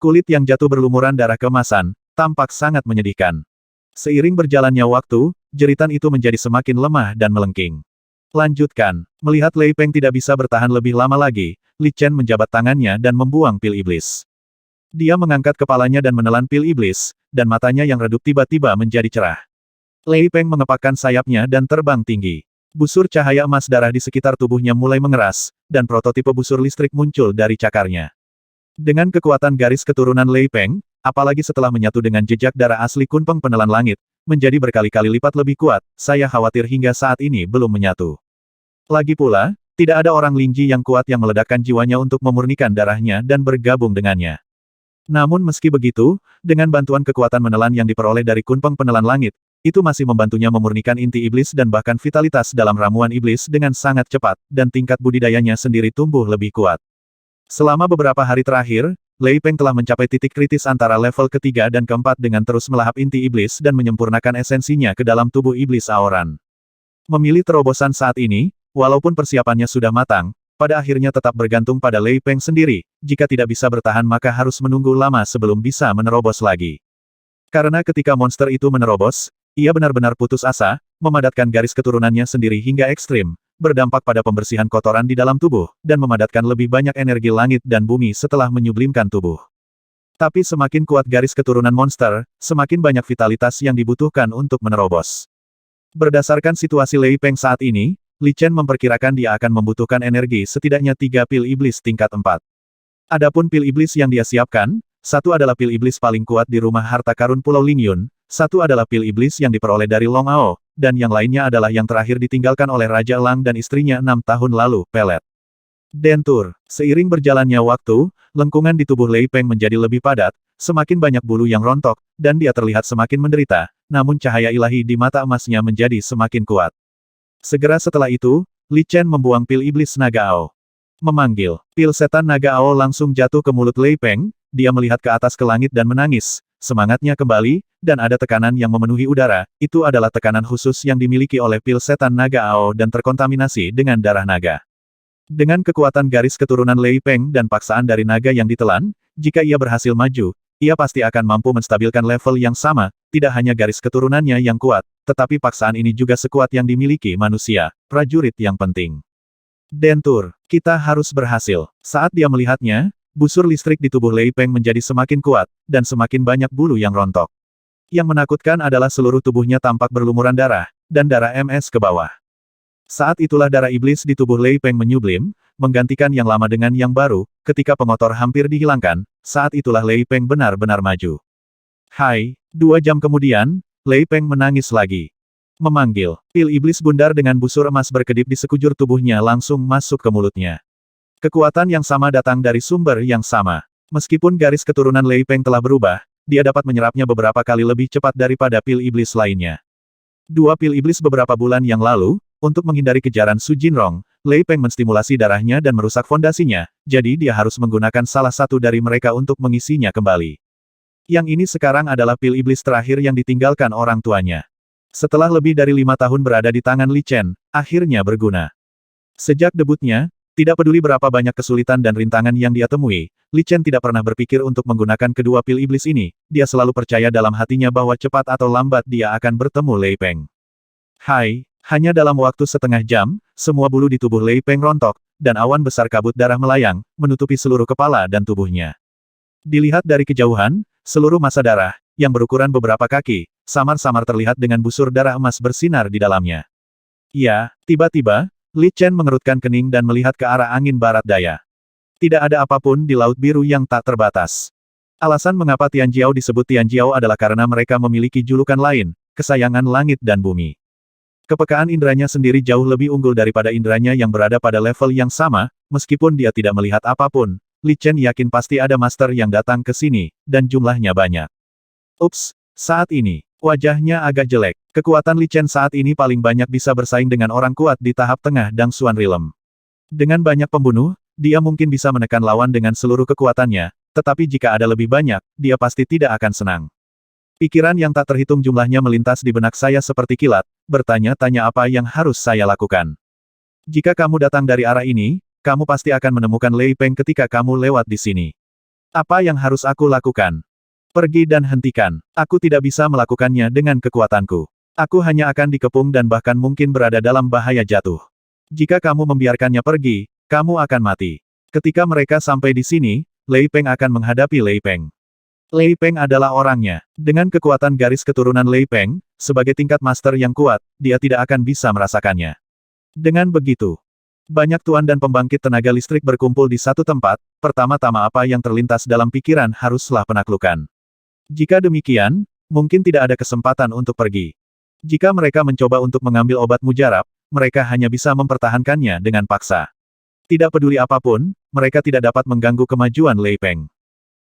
Kulit yang jatuh berlumuran darah keemasan, tampak sangat menyedihkan. Seiring berjalannya waktu, jeritan itu menjadi semakin lemah dan melengking. Lanjutkan, melihat Lei Peng tidak bisa bertahan lebih lama lagi, Li Chen menjabat tangannya dan membuang pil iblis. Dia mengangkat kepalanya dan menelan pil iblis, dan matanya yang redup tiba-tiba menjadi cerah. Lei Peng mengepakkan sayapnya dan terbang tinggi. Busur cahaya emas darah di sekitar tubuhnya mulai mengeras, dan prototipe busur listrik muncul dari cakarnya. Dengan kekuatan garis keturunan Lei Peng, apalagi setelah menyatu dengan jejak darah asli Kunpeng Penelan Langit, menjadi berkali-kali lipat lebih kuat, saya khawatir hingga saat ini belum menyatu. Lagi pula, tidak ada orang Lingji yang kuat yang meledakkan jiwanya untuk memurnikan darahnya dan bergabung dengannya. Namun meski begitu, dengan bantuan kekuatan menelan yang diperoleh dari Kunpeng Penelan Langit, itu masih membantunya memurnikan inti iblis dan bahkan vitalitas dalam ramuan iblis dengan sangat cepat, dan tingkat budidayanya sendiri tumbuh lebih kuat. Selama beberapa hari terakhir, Lei Peng telah mencapai titik kritis antara level ketiga dan keempat dengan terus melahap inti iblis dan menyempurnakan esensinya ke dalam tubuh iblis Aoran. Memilih terobosan saat ini, walaupun persiapannya sudah matang, pada akhirnya tetap bergantung pada Lei Peng sendiri. Jika tidak bisa bertahan maka harus menunggu lama sebelum bisa menerobos lagi. Karena ketika monster itu menerobos, ia benar-benar putus asa, memadatkan garis keturunannya sendiri hingga ekstrim, berdampak pada pembersihan kotoran di dalam tubuh, dan memadatkan lebih banyak energi langit dan bumi setelah menyublimkan tubuh. Tapi semakin kuat garis keturunan monster, semakin banyak vitalitas yang dibutuhkan untuk menerobos. Berdasarkan situasi Lei Peng saat ini, Li Chen memperkirakan dia akan membutuhkan energi setidaknya 3 pil iblis tingkat 4. Adapun pil iblis yang dia siapkan, satu adalah pil iblis paling kuat di rumah harta karun Pulau Lingyun, satu adalah pil iblis yang diperoleh dari Long Ao, dan yang lainnya adalah yang terakhir ditinggalkan oleh Raja Elang dan istrinya 6 tahun lalu, pelet. Dentur, seiring berjalannya waktu, lengkungan di tubuh Lei Peng menjadi lebih padat, semakin banyak bulu yang rontok, dan dia terlihat semakin menderita, namun cahaya ilahi di mata emasnya menjadi semakin kuat. Segera setelah itu, Li Chen membuang pil iblis naga Ao. Memanggil, pil setan naga Ao langsung jatuh ke mulut Lei Peng, dia melihat ke atas ke langit dan menangis. Semangatnya kembali, dan ada tekanan yang memenuhi udara, itu adalah tekanan khusus yang dimiliki oleh pil setan naga Ao dan terkontaminasi dengan darah naga. Dengan kekuatan garis keturunan Lei Peng dan paksaan dari naga yang ditelan, jika ia berhasil maju, ia pasti akan mampu menstabilkan level yang sama, tidak hanya garis keturunannya yang kuat, tetapi paksaan ini juga sekuat yang dimiliki manusia, prajurit yang penting. Dentur, kita harus berhasil. Saat dia melihatnya, busur listrik di tubuh Lei Peng menjadi semakin kuat, dan semakin banyak bulu yang rontok. Yang menakutkan adalah seluruh tubuhnya tampak berlumuran darah, dan darah MS ke bawah. Saat itulah darah iblis di tubuh Lei Peng menyublim, menggantikan yang lama dengan yang baru, ketika pengotor hampir dihilangkan, saat itulah Lei Peng benar-benar maju. 2 jam kemudian, Lei Peng menangis lagi. Memanggil, pil iblis bundar dengan busur emas berkedip di sekujur tubuhnya langsung masuk ke mulutnya. Kekuatan yang sama datang dari sumber yang sama. Meskipun garis keturunan Lei Peng telah berubah, dia dapat menyerapnya beberapa kali lebih cepat daripada pil iblis lainnya. 2 pil iblis beberapa bulan yang lalu, untuk menghindari kejaran Su Jinrong, Lei Peng menstimulasi darahnya dan merusak fondasinya, jadi dia harus menggunakan salah satu dari mereka untuk mengisinya kembali. Yang ini sekarang adalah pil iblis terakhir yang ditinggalkan orang tuanya. Setelah lebih dari 5 tahun berada di tangan Li Chen, akhirnya berguna. Sejak debutnya, tidak peduli berapa banyak kesulitan dan rintangan yang dia temui, Li Chen tidak pernah berpikir untuk menggunakan kedua pil iblis ini, dia selalu percaya dalam hatinya bahwa cepat atau lambat dia akan bertemu Lei Peng. Hai, hanya dalam waktu setengah jam, semua bulu di tubuh Lei Peng rontok, dan awan besar kabut darah melayang, menutupi seluruh kepala dan tubuhnya. Dilihat dari kejauhan, seluruh massa darah, yang berukuran beberapa kaki, samar-samar terlihat dengan busur darah emas bersinar di dalamnya. Ya, tiba-tiba, Li Chen mengerutkan kening dan melihat ke arah angin barat daya. Tidak ada apapun di Laut Biru yang tak terbatas. Alasan mengapa Tianjiao disebut Tianjiao adalah karena mereka memiliki julukan lain, kesayangan langit dan bumi. Kepekaan indranya sendiri jauh lebih unggul daripada indranya yang berada pada level yang sama, meskipun dia tidak melihat apapun. Li Chen yakin pasti ada master yang datang ke sini, dan jumlahnya banyak. Ups, saat ini, wajahnya agak jelek. Kekuatan Li Chen saat ini paling banyak bisa bersaing dengan orang kuat di tahap tengah Dangsuan Realm. Dengan banyak pembunuh, dia mungkin bisa menekan lawan dengan seluruh kekuatannya, tetapi jika ada lebih banyak, dia pasti tidak akan senang. Pikiran yang tak terhitung jumlahnya melintas di benak saya seperti kilat, bertanya-tanya apa yang harus saya lakukan. Jika kamu datang dari arah ini, kamu pasti akan menemukan Lei Peng ketika kamu lewat di sini. Apa yang harus aku lakukan? Pergi dan hentikan. Aku tidak bisa melakukannya dengan kekuatanku. Aku hanya akan dikepung dan bahkan mungkin berada dalam bahaya jatuh. Jika kamu membiarkannya pergi, kamu akan mati. Ketika mereka sampai di sini, Lei Peng akan menghadapi Lei Peng. Lei Peng adalah orangnya. Dengan kekuatan garis keturunan Lei Peng, sebagai tingkat master yang kuat, dia tidak akan bisa merasakannya. Dengan begitu, banyak tuan dan pembangkit tenaga listrik berkumpul di satu tempat, pertama-tama apa yang terlintas dalam pikiran haruslah penaklukan. Jika demikian, mungkin tidak ada kesempatan untuk pergi. Jika mereka mencoba untuk mengambil obat mujarab, mereka hanya bisa mempertahankannya dengan paksa. Tidak peduli apapun, mereka tidak dapat mengganggu kemajuan Lei Peng.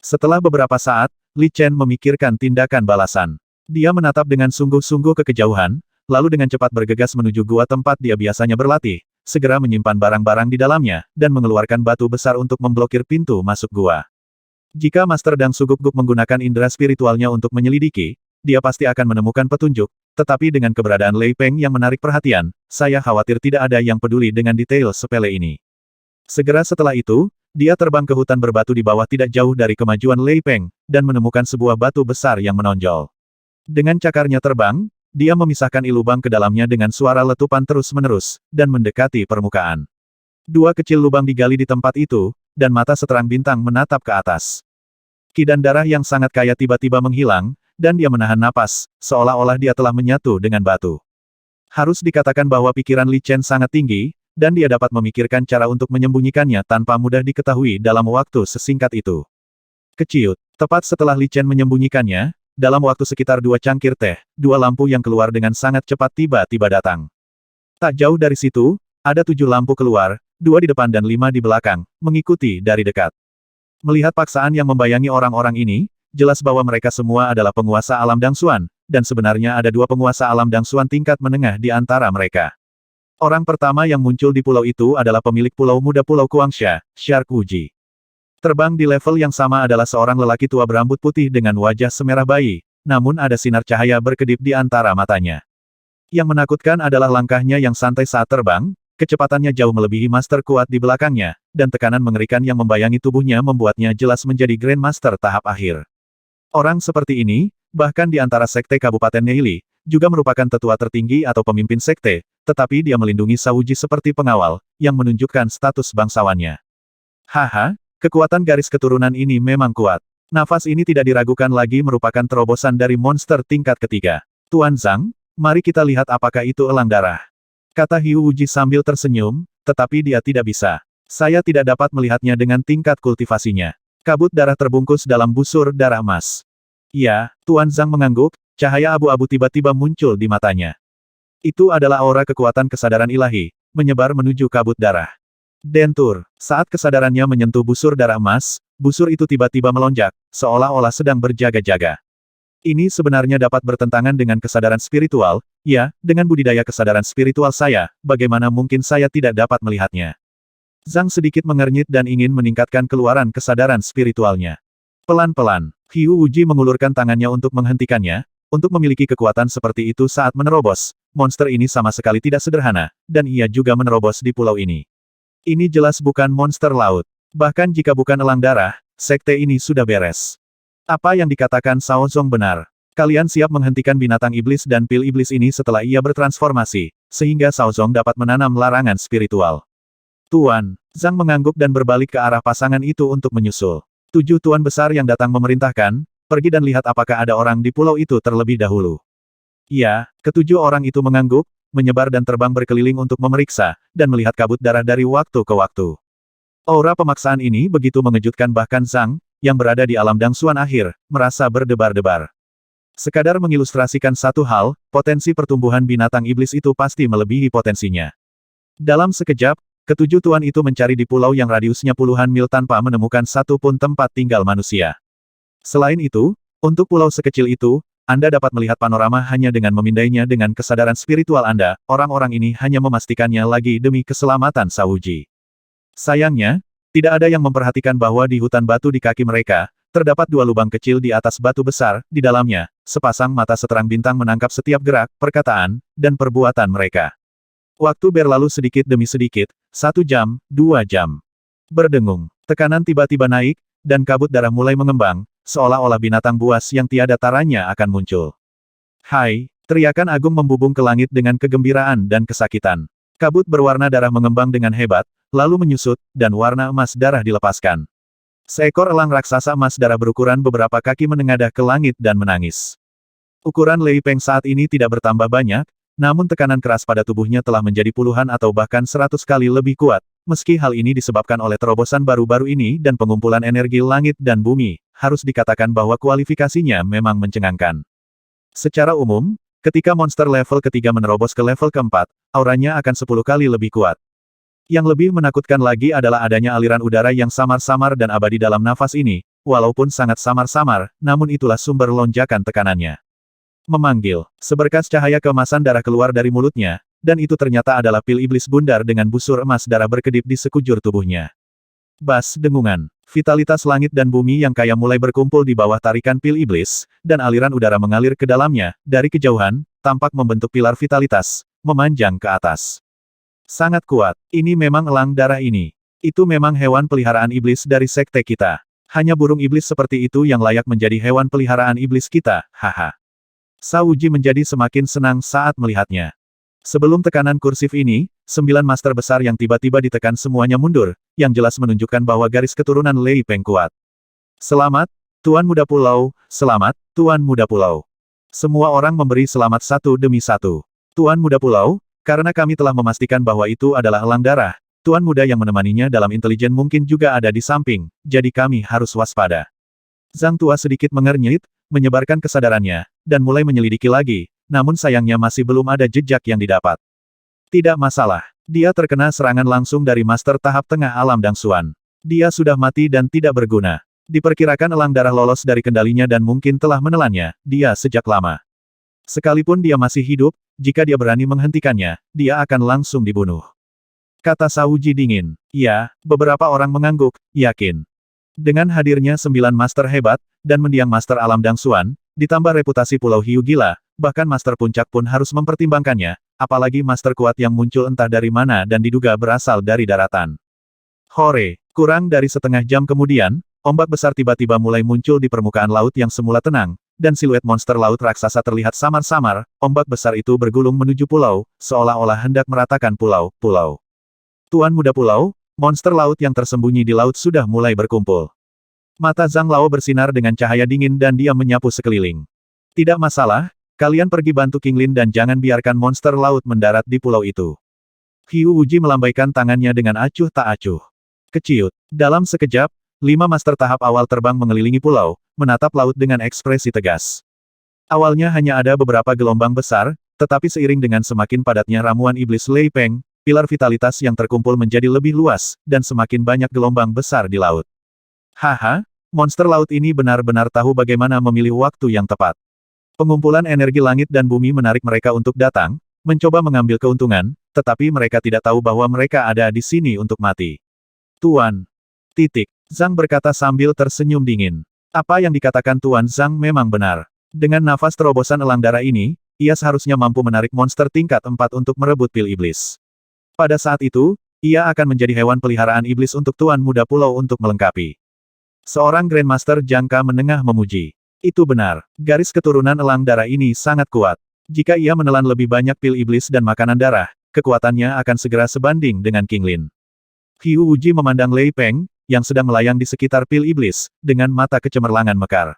Setelah beberapa saat, Li Chen memikirkan tindakan balasan. Dia menatap dengan sungguh-sungguh ke kejauhan, lalu dengan cepat bergegas menuju gua tempat dia biasanya berlatih, segera menyimpan barang-barang di dalamnya, dan mengeluarkan batu besar untuk memblokir pintu masuk gua. Jika Master Dang Suguk-guk menggunakan indera spiritualnya untuk menyelidiki, dia pasti akan menemukan petunjuk, tetapi dengan keberadaan Lei Peng yang menarik perhatian, saya khawatir tidak ada yang peduli dengan detail sepele ini. Segera setelah itu, dia terbang ke hutan berbatu di bawah tidak jauh dari kemajuan Lei Peng, dan menemukan sebuah batu besar yang menonjol. Dengan cakarnya terbang, dia memisahkan lubang ke dalamnya dengan suara letupan terus-menerus, dan mendekati permukaan. Dua kecil lubang digali di tempat itu, dan mata seterang bintang menatap ke atas. Ki dan darah yang sangat kaya tiba-tiba menghilang, dan dia menahan napas, seolah-olah dia telah menyatu dengan batu. Harus dikatakan bahwa pikiran Li Chen sangat tinggi, dan dia dapat memikirkan cara untuk menyembunyikannya tanpa mudah diketahui dalam waktu sesingkat itu. Keciut, tepat setelah Li Chen menyembunyikannya, dalam waktu sekitar 2 cangkir teh, 2 lampu yang keluar dengan sangat cepat tiba-tiba datang. Tak jauh dari situ, ada 7 lampu keluar, 2 di depan dan 5 di belakang, mengikuti dari dekat. Melihat paksaan yang membayangi orang-orang ini, jelas bahwa mereka semua adalah penguasa alam Dangsuan, dan sebenarnya ada 2 penguasa alam Dangsuan tingkat menengah di antara mereka. Orang pertama yang muncul di pulau itu adalah pemilik pulau muda Pulau Kuangsha, Shark Wuji. Terbang di level yang sama adalah seorang lelaki tua berambut putih dengan wajah semerah bayi, namun ada sinar cahaya berkedip di antara matanya. Yang menakutkan adalah langkahnya yang santai saat terbang, kecepatannya jauh melebihi master kuat di belakangnya, dan tekanan mengerikan yang membayangi tubuhnya membuatnya jelas menjadi Grandmaster tahap akhir. Orang seperti ini, bahkan di antara sekte Kabupaten Neili, juga merupakan tetua tertinggi atau pemimpin sekte, tetapi dia melindungi Sauji seperti pengawal, yang menunjukkan status bangsawannya. Haha. Kekuatan garis keturunan ini memang kuat. Nafas ini tidak diragukan lagi merupakan terobosan dari monster tingkat ketiga. Tuan Zhang, mari kita lihat apakah itu elang darah. Kata Hiu Wuji sambil tersenyum, tetapi dia tidak bisa. Saya tidak dapat melihatnya dengan tingkat kultivasinya. Kabut darah terbungkus dalam busur darah emas. Ya, Tuan Zhang mengangguk, cahaya abu-abu tiba-tiba muncul di matanya. Itu adalah aura kekuatan kesadaran ilahi, menyebar menuju kabut darah. Dentur, saat kesadarannya menyentuh busur darah emas, busur itu tiba-tiba melonjak, seolah-olah sedang berjaga-jaga. Ini sebenarnya dapat bertentangan dengan kesadaran spiritual, ya, dengan budidaya kesadaran spiritual saya, bagaimana mungkin saya tidak dapat melihatnya. Zhang sedikit mengernyit dan ingin meningkatkan keluaran kesadaran spiritualnya. Pelan-pelan, Hiu Wuji mengulurkan tangannya untuk menghentikannya. Untuk memiliki kekuatan seperti itu saat menerobos, monster ini sama sekali tidak sederhana, dan ia juga menerobos di pulau ini. Ini jelas bukan monster laut. Bahkan jika bukan elang darah, sekte ini sudah beres. Apa yang dikatakan Cao Zong benar. Kalian siap menghentikan binatang iblis dan pil iblis ini setelah ia bertransformasi, sehingga Cao Zong dapat menanam larangan spiritual. Tuan, Zhang mengangguk dan berbalik ke arah pasangan itu untuk menyusul. 7 tuan besar yang datang memerintahkan, pergi dan lihat apakah ada orang di pulau itu terlebih dahulu. Iya, ketujuh orang itu mengangguk, menyebar dan terbang berkeliling untuk memeriksa, dan melihat kabut darah dari waktu ke waktu. Aura pemaksaan ini begitu mengejutkan bahkan Zhang, yang berada di alam Dangsuan akhir, merasa berdebar-debar. Sekadar mengilustrasikan satu hal, potensi pertumbuhan binatang iblis itu pasti melebihi potensinya. Dalam sekejap, ketujuh tuan itu mencari di pulau yang radiusnya puluhan mil tanpa menemukan satu pun tempat tinggal manusia. Selain itu, untuk pulau sekecil itu, Anda dapat melihat panorama hanya dengan memindainya dengan kesadaran spiritual Anda, orang-orang ini hanya memastikannya lagi demi keselamatan Sauji. Sayangnya, tidak ada yang memperhatikan bahwa di hutan batu di kaki mereka, terdapat 2 lubang kecil di atas batu besar, di dalamnya, sepasang mata seterang bintang menangkap setiap gerak, perkataan, dan perbuatan mereka. Waktu berlalu sedikit demi sedikit, 1 jam, 2 jam. Berdengung, tekanan tiba-tiba naik, dan kabut darah mulai mengembang, seolah-olah binatang buas yang tiada taranya akan muncul. Hai, teriakan agung membubung ke langit dengan kegembiraan dan kesakitan. Kabut berwarna darah mengembang dengan hebat, lalu menyusut, dan warna emas darah dilepaskan. Seekor elang raksasa emas darah berukuran beberapa kaki menengadah ke langit dan menangis. Ukuran Lei Peng saat ini tidak bertambah banyak, namun tekanan keras pada tubuhnya telah menjadi puluhan atau bahkan 100 kali lebih kuat. Meski hal ini disebabkan oleh terobosan baru-baru ini dan pengumpulan energi langit dan bumi, harus dikatakan bahwa kualifikasinya memang mencengangkan. Secara umum, ketika monster level ketiga menerobos ke level keempat, auranya akan 10 kali lebih kuat. Yang lebih menakutkan lagi adalah adanya aliran udara yang samar-samar dan abadi dalam nafas ini, walaupun sangat samar-samar, namun itulah sumber lonjakan tekanannya. Memanggil, seberkas cahaya keemasan darah keluar dari mulutnya, dan itu ternyata adalah pil iblis bundar dengan busur emas darah berkedip di sekujur tubuhnya. Bas dengungan, vitalitas langit dan bumi yang kaya mulai berkumpul di bawah tarikan pil iblis, dan aliran udara mengalir ke dalamnya, dari kejauhan, tampak membentuk pilar vitalitas, memanjang ke atas. Sangat kuat. Ini memang elang darah ini. Itu memang hewan peliharaan iblis dari sekte kita. Hanya burung iblis seperti itu yang layak menjadi hewan peliharaan iblis kita, haha. Sauji menjadi semakin senang saat melihatnya. Sebelum tekanan kursif ini, 9 master besar yang tiba-tiba ditekan semuanya mundur, yang jelas menunjukkan bahwa garis keturunan Lei Peng kuat. Selamat, Tuan Muda Pulau, selamat, Tuan Muda Pulau. Semua orang memberi selamat satu demi satu. Tuan Muda Pulau, karena kami telah memastikan bahwa itu adalah elang darah, Tuan Muda yang menemaninya dalam intelijen mungkin juga ada di samping, jadi kami harus waspada. Zhang Tua sedikit mengernyit, menyebarkan kesadarannya, dan mulai menyelidiki lagi, namun sayangnya masih belum ada jejak yang didapat. Tidak masalah, dia terkena serangan langsung dari master tahap tengah alam Dangsuan. Dia sudah mati dan tidak berguna. Diperkirakan elang darah lolos dari kendalinya dan mungkin telah menelannya, dia sejak lama. Sekalipun dia masih hidup, jika dia berani menghentikannya, dia akan langsung dibunuh. Kata Sauji dingin. Ya, beberapa orang mengangguk, yakin. Dengan hadirnya 9 master hebat, dan mendiang master alam Dangsuan, ditambah reputasi Pulau Hiu gila, bahkan master puncak pun harus mempertimbangkannya, apalagi master kuat yang muncul entah dari mana dan diduga berasal dari daratan. Hore, kurang dari setengah jam kemudian, ombak besar tiba-tiba mulai muncul di permukaan laut yang semula tenang, dan siluet monster laut raksasa terlihat samar-samar, ombak besar itu bergulung menuju pulau, seolah-olah hendak meratakan pulau-pulau. Tuan Muda Pulau, monster laut yang tersembunyi di laut sudah mulai berkumpul. Mata Zhang Lao bersinar dengan cahaya dingin dan dia menyapu sekeliling. Tidak masalah, kalian pergi bantu King Lin dan jangan biarkan monster laut mendarat di pulau itu. Hiu Wuji melambaikan tangannya dengan acuh tak acuh. Keciut. Dalam sekejap, 5 master tahap awal terbang mengelilingi pulau, menatap laut dengan ekspresi tegas. Awalnya hanya ada beberapa gelombang besar, tetapi seiring dengan semakin padatnya ramuan iblis Lei Peng, pilar vitalitas yang terkumpul menjadi lebih luas, dan semakin banyak gelombang besar di laut. Haha, monster laut ini benar-benar tahu bagaimana memilih waktu yang tepat. Pengumpulan energi langit dan bumi menarik mereka untuk datang, mencoba mengambil keuntungan, tetapi mereka tidak tahu bahwa mereka ada di sini untuk mati. Tuan. Titik. Zhang berkata sambil tersenyum dingin. Apa yang dikatakan Tuan Zhang memang benar. Dengan nafas terobosan elang darah ini, ia seharusnya mampu menarik monster tingkat 4 untuk merebut pil iblis. Pada saat itu, ia akan menjadi hewan peliharaan iblis untuk Tuan Muda Pulau untuk melengkapi. Seorang Grandmaster jangka menengah memuji. Itu benar, garis keturunan elang darah ini sangat kuat. Jika ia menelan lebih banyak pil iblis dan makanan darah, kekuatannya akan segera sebanding dengan King Lin. Hiu Wuji memandang Lei Peng, yang sedang melayang di sekitar pil iblis, dengan mata kecemerlangan mekar.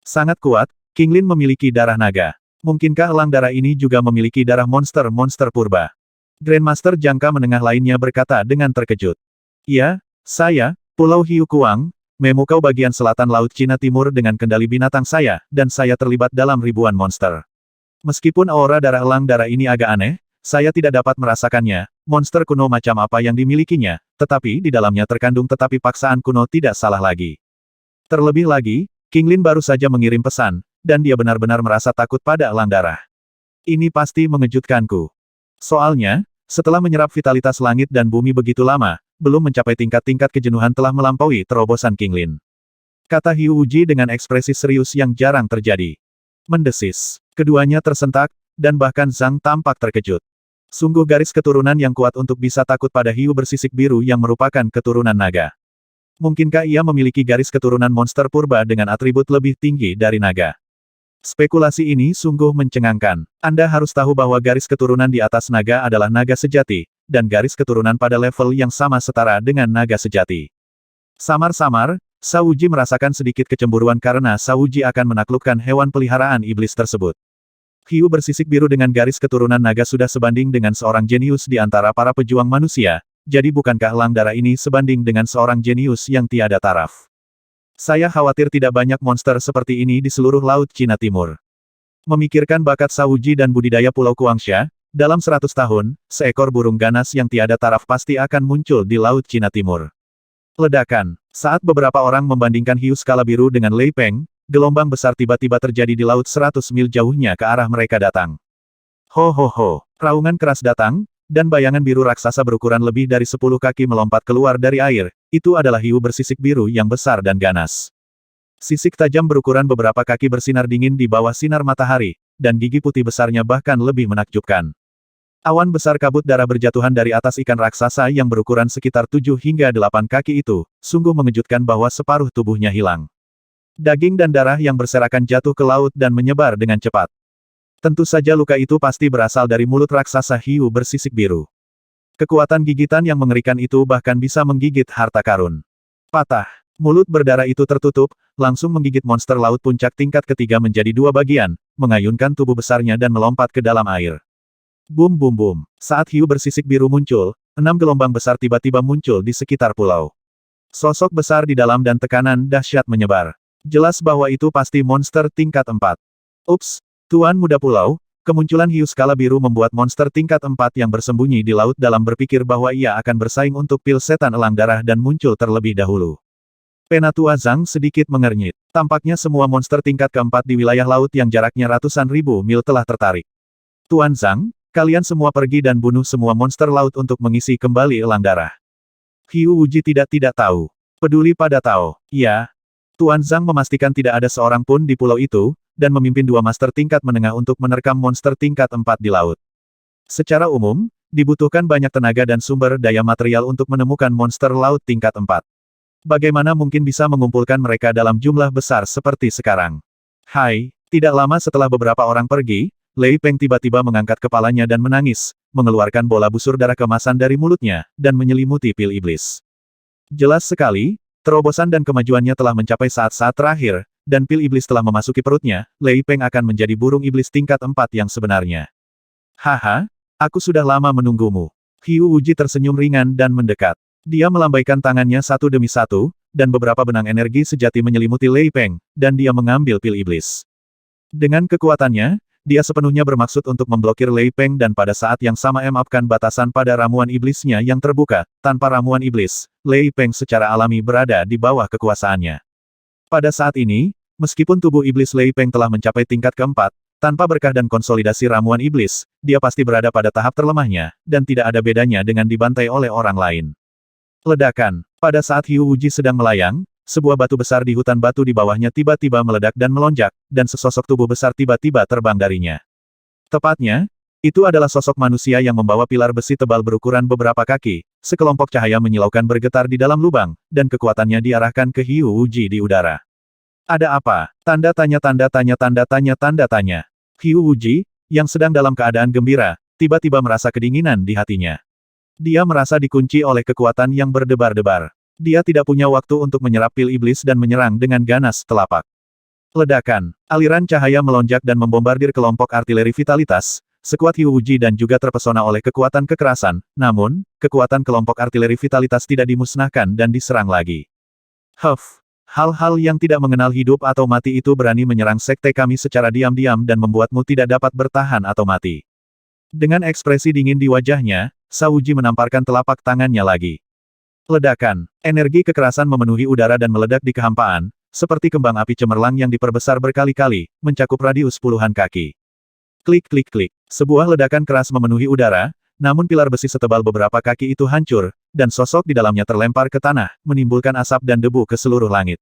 Sangat kuat, King Lin memiliki darah naga. Mungkinkah elang darah ini juga memiliki darah monster-monster purba? Grandmaster jangka menengah lainnya berkata dengan terkejut. Ya, saya, Pulau Hiu Kuang, memukau bagian selatan Laut Cina Timur dengan kendali binatang saya, dan saya terlibat dalam ribuan monster. Meskipun aura darah elang darah ini agak aneh, saya tidak dapat merasakannya, monster kuno macam apa yang dimilikinya, tetapi di dalamnya terkandung tetapi paksaan kuno tidak salah lagi. Terlebih lagi, King Lin baru saja mengirim pesan, dan dia benar-benar merasa takut pada elang darah. Ini pasti mengejutkanku. Soalnya, setelah menyerap vitalitas langit dan bumi begitu lama, belum mencapai tingkat-tingkat kejenuhan telah melampaui terobosan King Lin. Kata Hiu Wuji dengan ekspresi serius yang jarang terjadi. Mendesis. Keduanya tersentak, dan bahkan Zhang tampak terkejut. Sungguh garis keturunan yang kuat untuk bisa takut pada hiu bersisik biru yang merupakan keturunan naga. Mungkinkah ia memiliki garis keturunan monster purba dengan atribut lebih tinggi dari naga? Spekulasi ini sungguh mencengangkan. Anda harus tahu bahwa garis keturunan di atas naga adalah naga sejati, dan garis keturunan pada level yang sama setara dengan naga sejati. Samar-samar, Sauji merasakan sedikit kecemburuan karena Sauji akan menaklukkan hewan peliharaan iblis tersebut. Hiu bersisik biru dengan garis keturunan naga sudah sebanding dengan seorang jenius di antara para pejuang manusia, jadi bukankah elang darah ini sebanding dengan seorang jenius yang tiada taraf? Saya khawatir tidak banyak monster seperti ini di seluruh Laut Cina Timur. Memikirkan bakat Sauji dan budidaya Pulau Kuangsha, dalam 100 tahun, seekor burung ganas yang tiada taraf pasti akan muncul di Laut Cina Timur. Ledakan. Saat beberapa orang membandingkan hiu skala biru dengan Lei Peng, gelombang besar tiba-tiba terjadi di laut 100 mil jauhnya ke arah mereka datang. Ho ho ho. Raungan keras datang, dan bayangan biru raksasa berukuran lebih dari 10 kaki melompat keluar dari air. Itu adalah hiu bersisik biru yang besar dan ganas. Sisik tajam berukuran beberapa kaki bersinar dingin di bawah sinar matahari, dan gigi putih besarnya bahkan lebih menakjubkan. Awan besar kabut darah berjatuhan dari atas ikan raksasa yang berukuran sekitar 7 hingga 8 kaki itu, sungguh mengejutkan bahwa separuh tubuhnya hilang. Daging dan darah yang berserakan jatuh ke laut dan menyebar dengan cepat. Tentu saja luka itu pasti berasal dari mulut raksasa hiu bersisik biru. Kekuatan gigitan yang mengerikan itu bahkan bisa menggigit harta karun. Patah. Mulut berdarah itu tertutup, langsung menggigit monster laut puncak tingkat ketiga menjadi 2 bagian, mengayunkan tubuh besarnya dan melompat ke dalam air. Bum bum bum. Saat hiu bersisik biru muncul, 6 gelombang besar tiba-tiba muncul di sekitar pulau. Sosok besar di dalam dan tekanan dahsyat menyebar. Jelas bahwa itu pasti monster tingkat 4. Ups, Tuan Muda Pulau, kemunculan hiu skala biru membuat monster tingkat 4 yang bersembunyi di laut dalam berpikir bahwa ia akan bersaing untuk pil setan elang darah dan muncul terlebih dahulu. Penatua Zhang sedikit mengernyit. Tampaknya semua monster tingkat keempat di wilayah laut yang jaraknya ratusan ribu mil telah tertarik. Tuan Zhang, kalian semua pergi dan bunuh semua monster laut untuk mengisi kembali elang darah. Hiu Wuji tidak tahu. Peduli pada Tao. Ya. Tuan Zhang memastikan tidak ada seorang pun di pulau itu, dan memimpin 2 master tingkat menengah untuk menerkam monster tingkat 4 di laut. Secara umum, dibutuhkan banyak tenaga dan sumber daya material untuk menemukan monster laut tingkat 4. Bagaimana mungkin bisa mengumpulkan mereka dalam jumlah besar seperti sekarang? Hai, tidak lama setelah beberapa orang pergi, Lei Peng tiba-tiba mengangkat kepalanya dan menangis, mengeluarkan bola busur darah kemasan dari mulutnya, dan menyelimuti pil iblis. Jelas sekali, terobosan dan kemajuannya telah mencapai saat-saat terakhir, dan pil iblis telah memasuki perutnya, Lei Peng akan menjadi burung iblis tingkat 4 yang sebenarnya. Haha, aku sudah lama menunggumu. Hiu Wuji tersenyum ringan dan mendekat. Dia melambaikan tangannya satu demi satu, dan beberapa benang energi sejati menyelimuti Lei Peng, dan dia mengambil pil iblis. Dengan kekuatannya, dia sepenuhnya bermaksud untuk memblokir Lei Peng dan pada saat yang sama mengupkan batasan pada ramuan iblisnya yang terbuka. Tanpa ramuan iblis, Lei Peng secara alami berada di bawah kekuasaannya. Pada saat ini, meskipun tubuh iblis Lei Peng telah mencapai tingkat keempat, tanpa berkah dan konsolidasi ramuan iblis, dia pasti berada pada tahap terlemahnya, dan tidak ada bedanya dengan dibantai oleh orang lain. Ledakan. Pada saat Hiu Wuji sedang melayang, sebuah batu besar di hutan batu di bawahnya tiba-tiba meledak dan melonjak, dan sesosok tubuh besar tiba-tiba terbang darinya. Tepatnya, itu adalah sosok manusia yang membawa pilar besi tebal berukuran beberapa kaki, sekelompok cahaya menyilaukan bergetar di dalam lubang, dan kekuatannya diarahkan ke Hiu Wuji di udara. Ada apa? Tanda tanya tanda tanya tanda tanya tanda tanya. Hiu Wuji, yang sedang dalam keadaan gembira, tiba-tiba merasa kedinginan di hatinya. Dia merasa dikunci oleh kekuatan yang berdebar-debar. Dia tidak punya waktu untuk menyerap pil iblis dan menyerang dengan ganas telapak. Ledakan. Aliran cahaya melonjak dan membombardir kelompok artileri vitalitas, sekuat Hiu Wuji dan juga terpesona oleh kekuatan kekerasan, namun, kekuatan kelompok artileri vitalitas tidak dimusnahkan dan diserang lagi. Hal-hal yang tidak mengenal hidup atau mati itu berani menyerang sekte kami secara diam-diam dan membuatmu tidak dapat bertahan atau mati. Dengan ekspresi dingin di wajahnya, Sauji menamparkan telapak tangannya lagi. Ledakan. Energi kekerasan memenuhi udara dan meledak di kehampaan, seperti kembang api cemerlang yang diperbesar berkali-kali, mencakup radius puluhan kaki. Klik-klik-klik. Sebuah ledakan keras memenuhi udara, namun pilar besi setebal beberapa kaki itu hancur, dan sosok di dalamnya terlempar ke tanah, menimbulkan asap dan debu ke seluruh langit.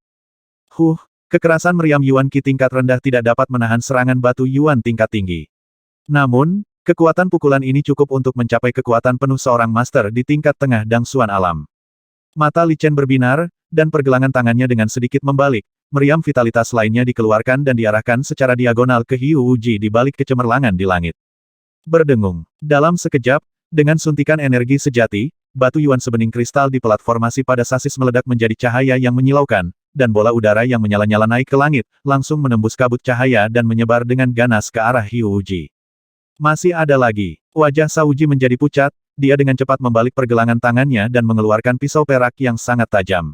Kekerasan meriam Yuan Qi tingkat rendah tidak dapat menahan serangan batu Yuan tingkat tinggi. Namun, kekuatan pukulan ini cukup untuk mencapai kekuatan penuh seorang master di tingkat tengah dangsuan alam. Mata Li Chen berbinar, dan pergelangan tangannya dengan sedikit membalik, meriam vitalitas lainnya dikeluarkan dan diarahkan secara diagonal ke Hiu Wuji di balik kecemerlangan di langit. Berdengung. Dalam sekejap, dengan suntikan energi sejati, batu Yuan sebening kristal di platformasi pada sasis meledak menjadi cahaya yang menyilaukan, dan bola udara yang menyala-nyala naik ke langit, langsung menembus kabut cahaya dan menyebar dengan ganas ke arah Hiu Wuji. Masih ada lagi. Wajah Sauji menjadi pucat, dia dengan cepat membalik pergelangan tangannya dan mengeluarkan pisau perak yang sangat tajam.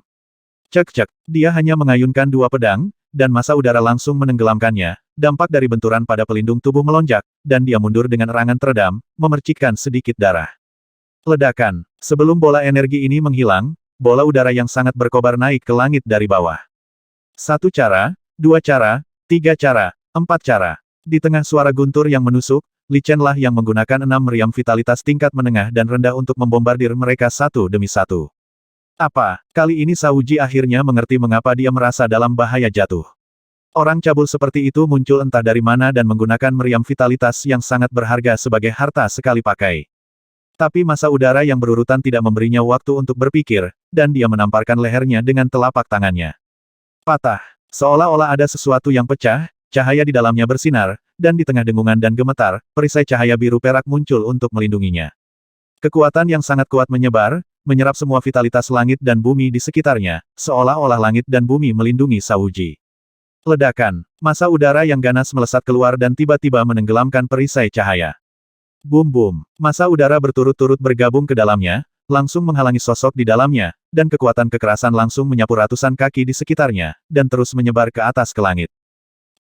Cek-cek, dia hanya mengayunkan dua pedang, dan massa udara langsung menenggelamkannya, dampak dari benturan pada pelindung tubuh melonjak, dan dia mundur dengan erangan teredam, memercikkan sedikit darah. Ledakan. Sebelum bola energi ini menghilang, bola udara yang sangat berkobar naik ke langit dari bawah. Satu cara, dua cara, tiga cara, empat cara. Di tengah suara guntur yang menusuk, Li Chen lah yang menggunakan 6 meriam vitalitas tingkat menengah dan rendah untuk membombardir mereka satu demi satu. Apa? Kali ini Sauji akhirnya mengerti mengapa dia merasa dalam bahaya jatuh. Orang cabul seperti itu muncul entah dari mana dan menggunakan meriam vitalitas yang sangat berharga sebagai harta sekali pakai. Tapi massa udara yang berurutan tidak memberinya waktu untuk berpikir, dan dia menamparkan lehernya dengan telapak tangannya. Patah. Seolah-olah ada sesuatu yang pecah, cahaya di dalamnya bersinar, dan di tengah dengungan dan gemetar, perisai cahaya biru perak muncul untuk melindunginya. Kekuatan yang sangat kuat menyebar, menyerap semua vitalitas langit dan bumi di sekitarnya, seolah-olah langit dan bumi melindungi Sauji. Ledakan. Massa udara yang ganas melesat keluar dan tiba-tiba menenggelamkan perisai cahaya. Bum-bum. Massa udara berturut-turut bergabung ke dalamnya, langsung menghalangi sosok di dalamnya, dan kekuatan kekerasan langsung menyapu ratusan kaki di sekitarnya, dan terus menyebar ke atas ke langit.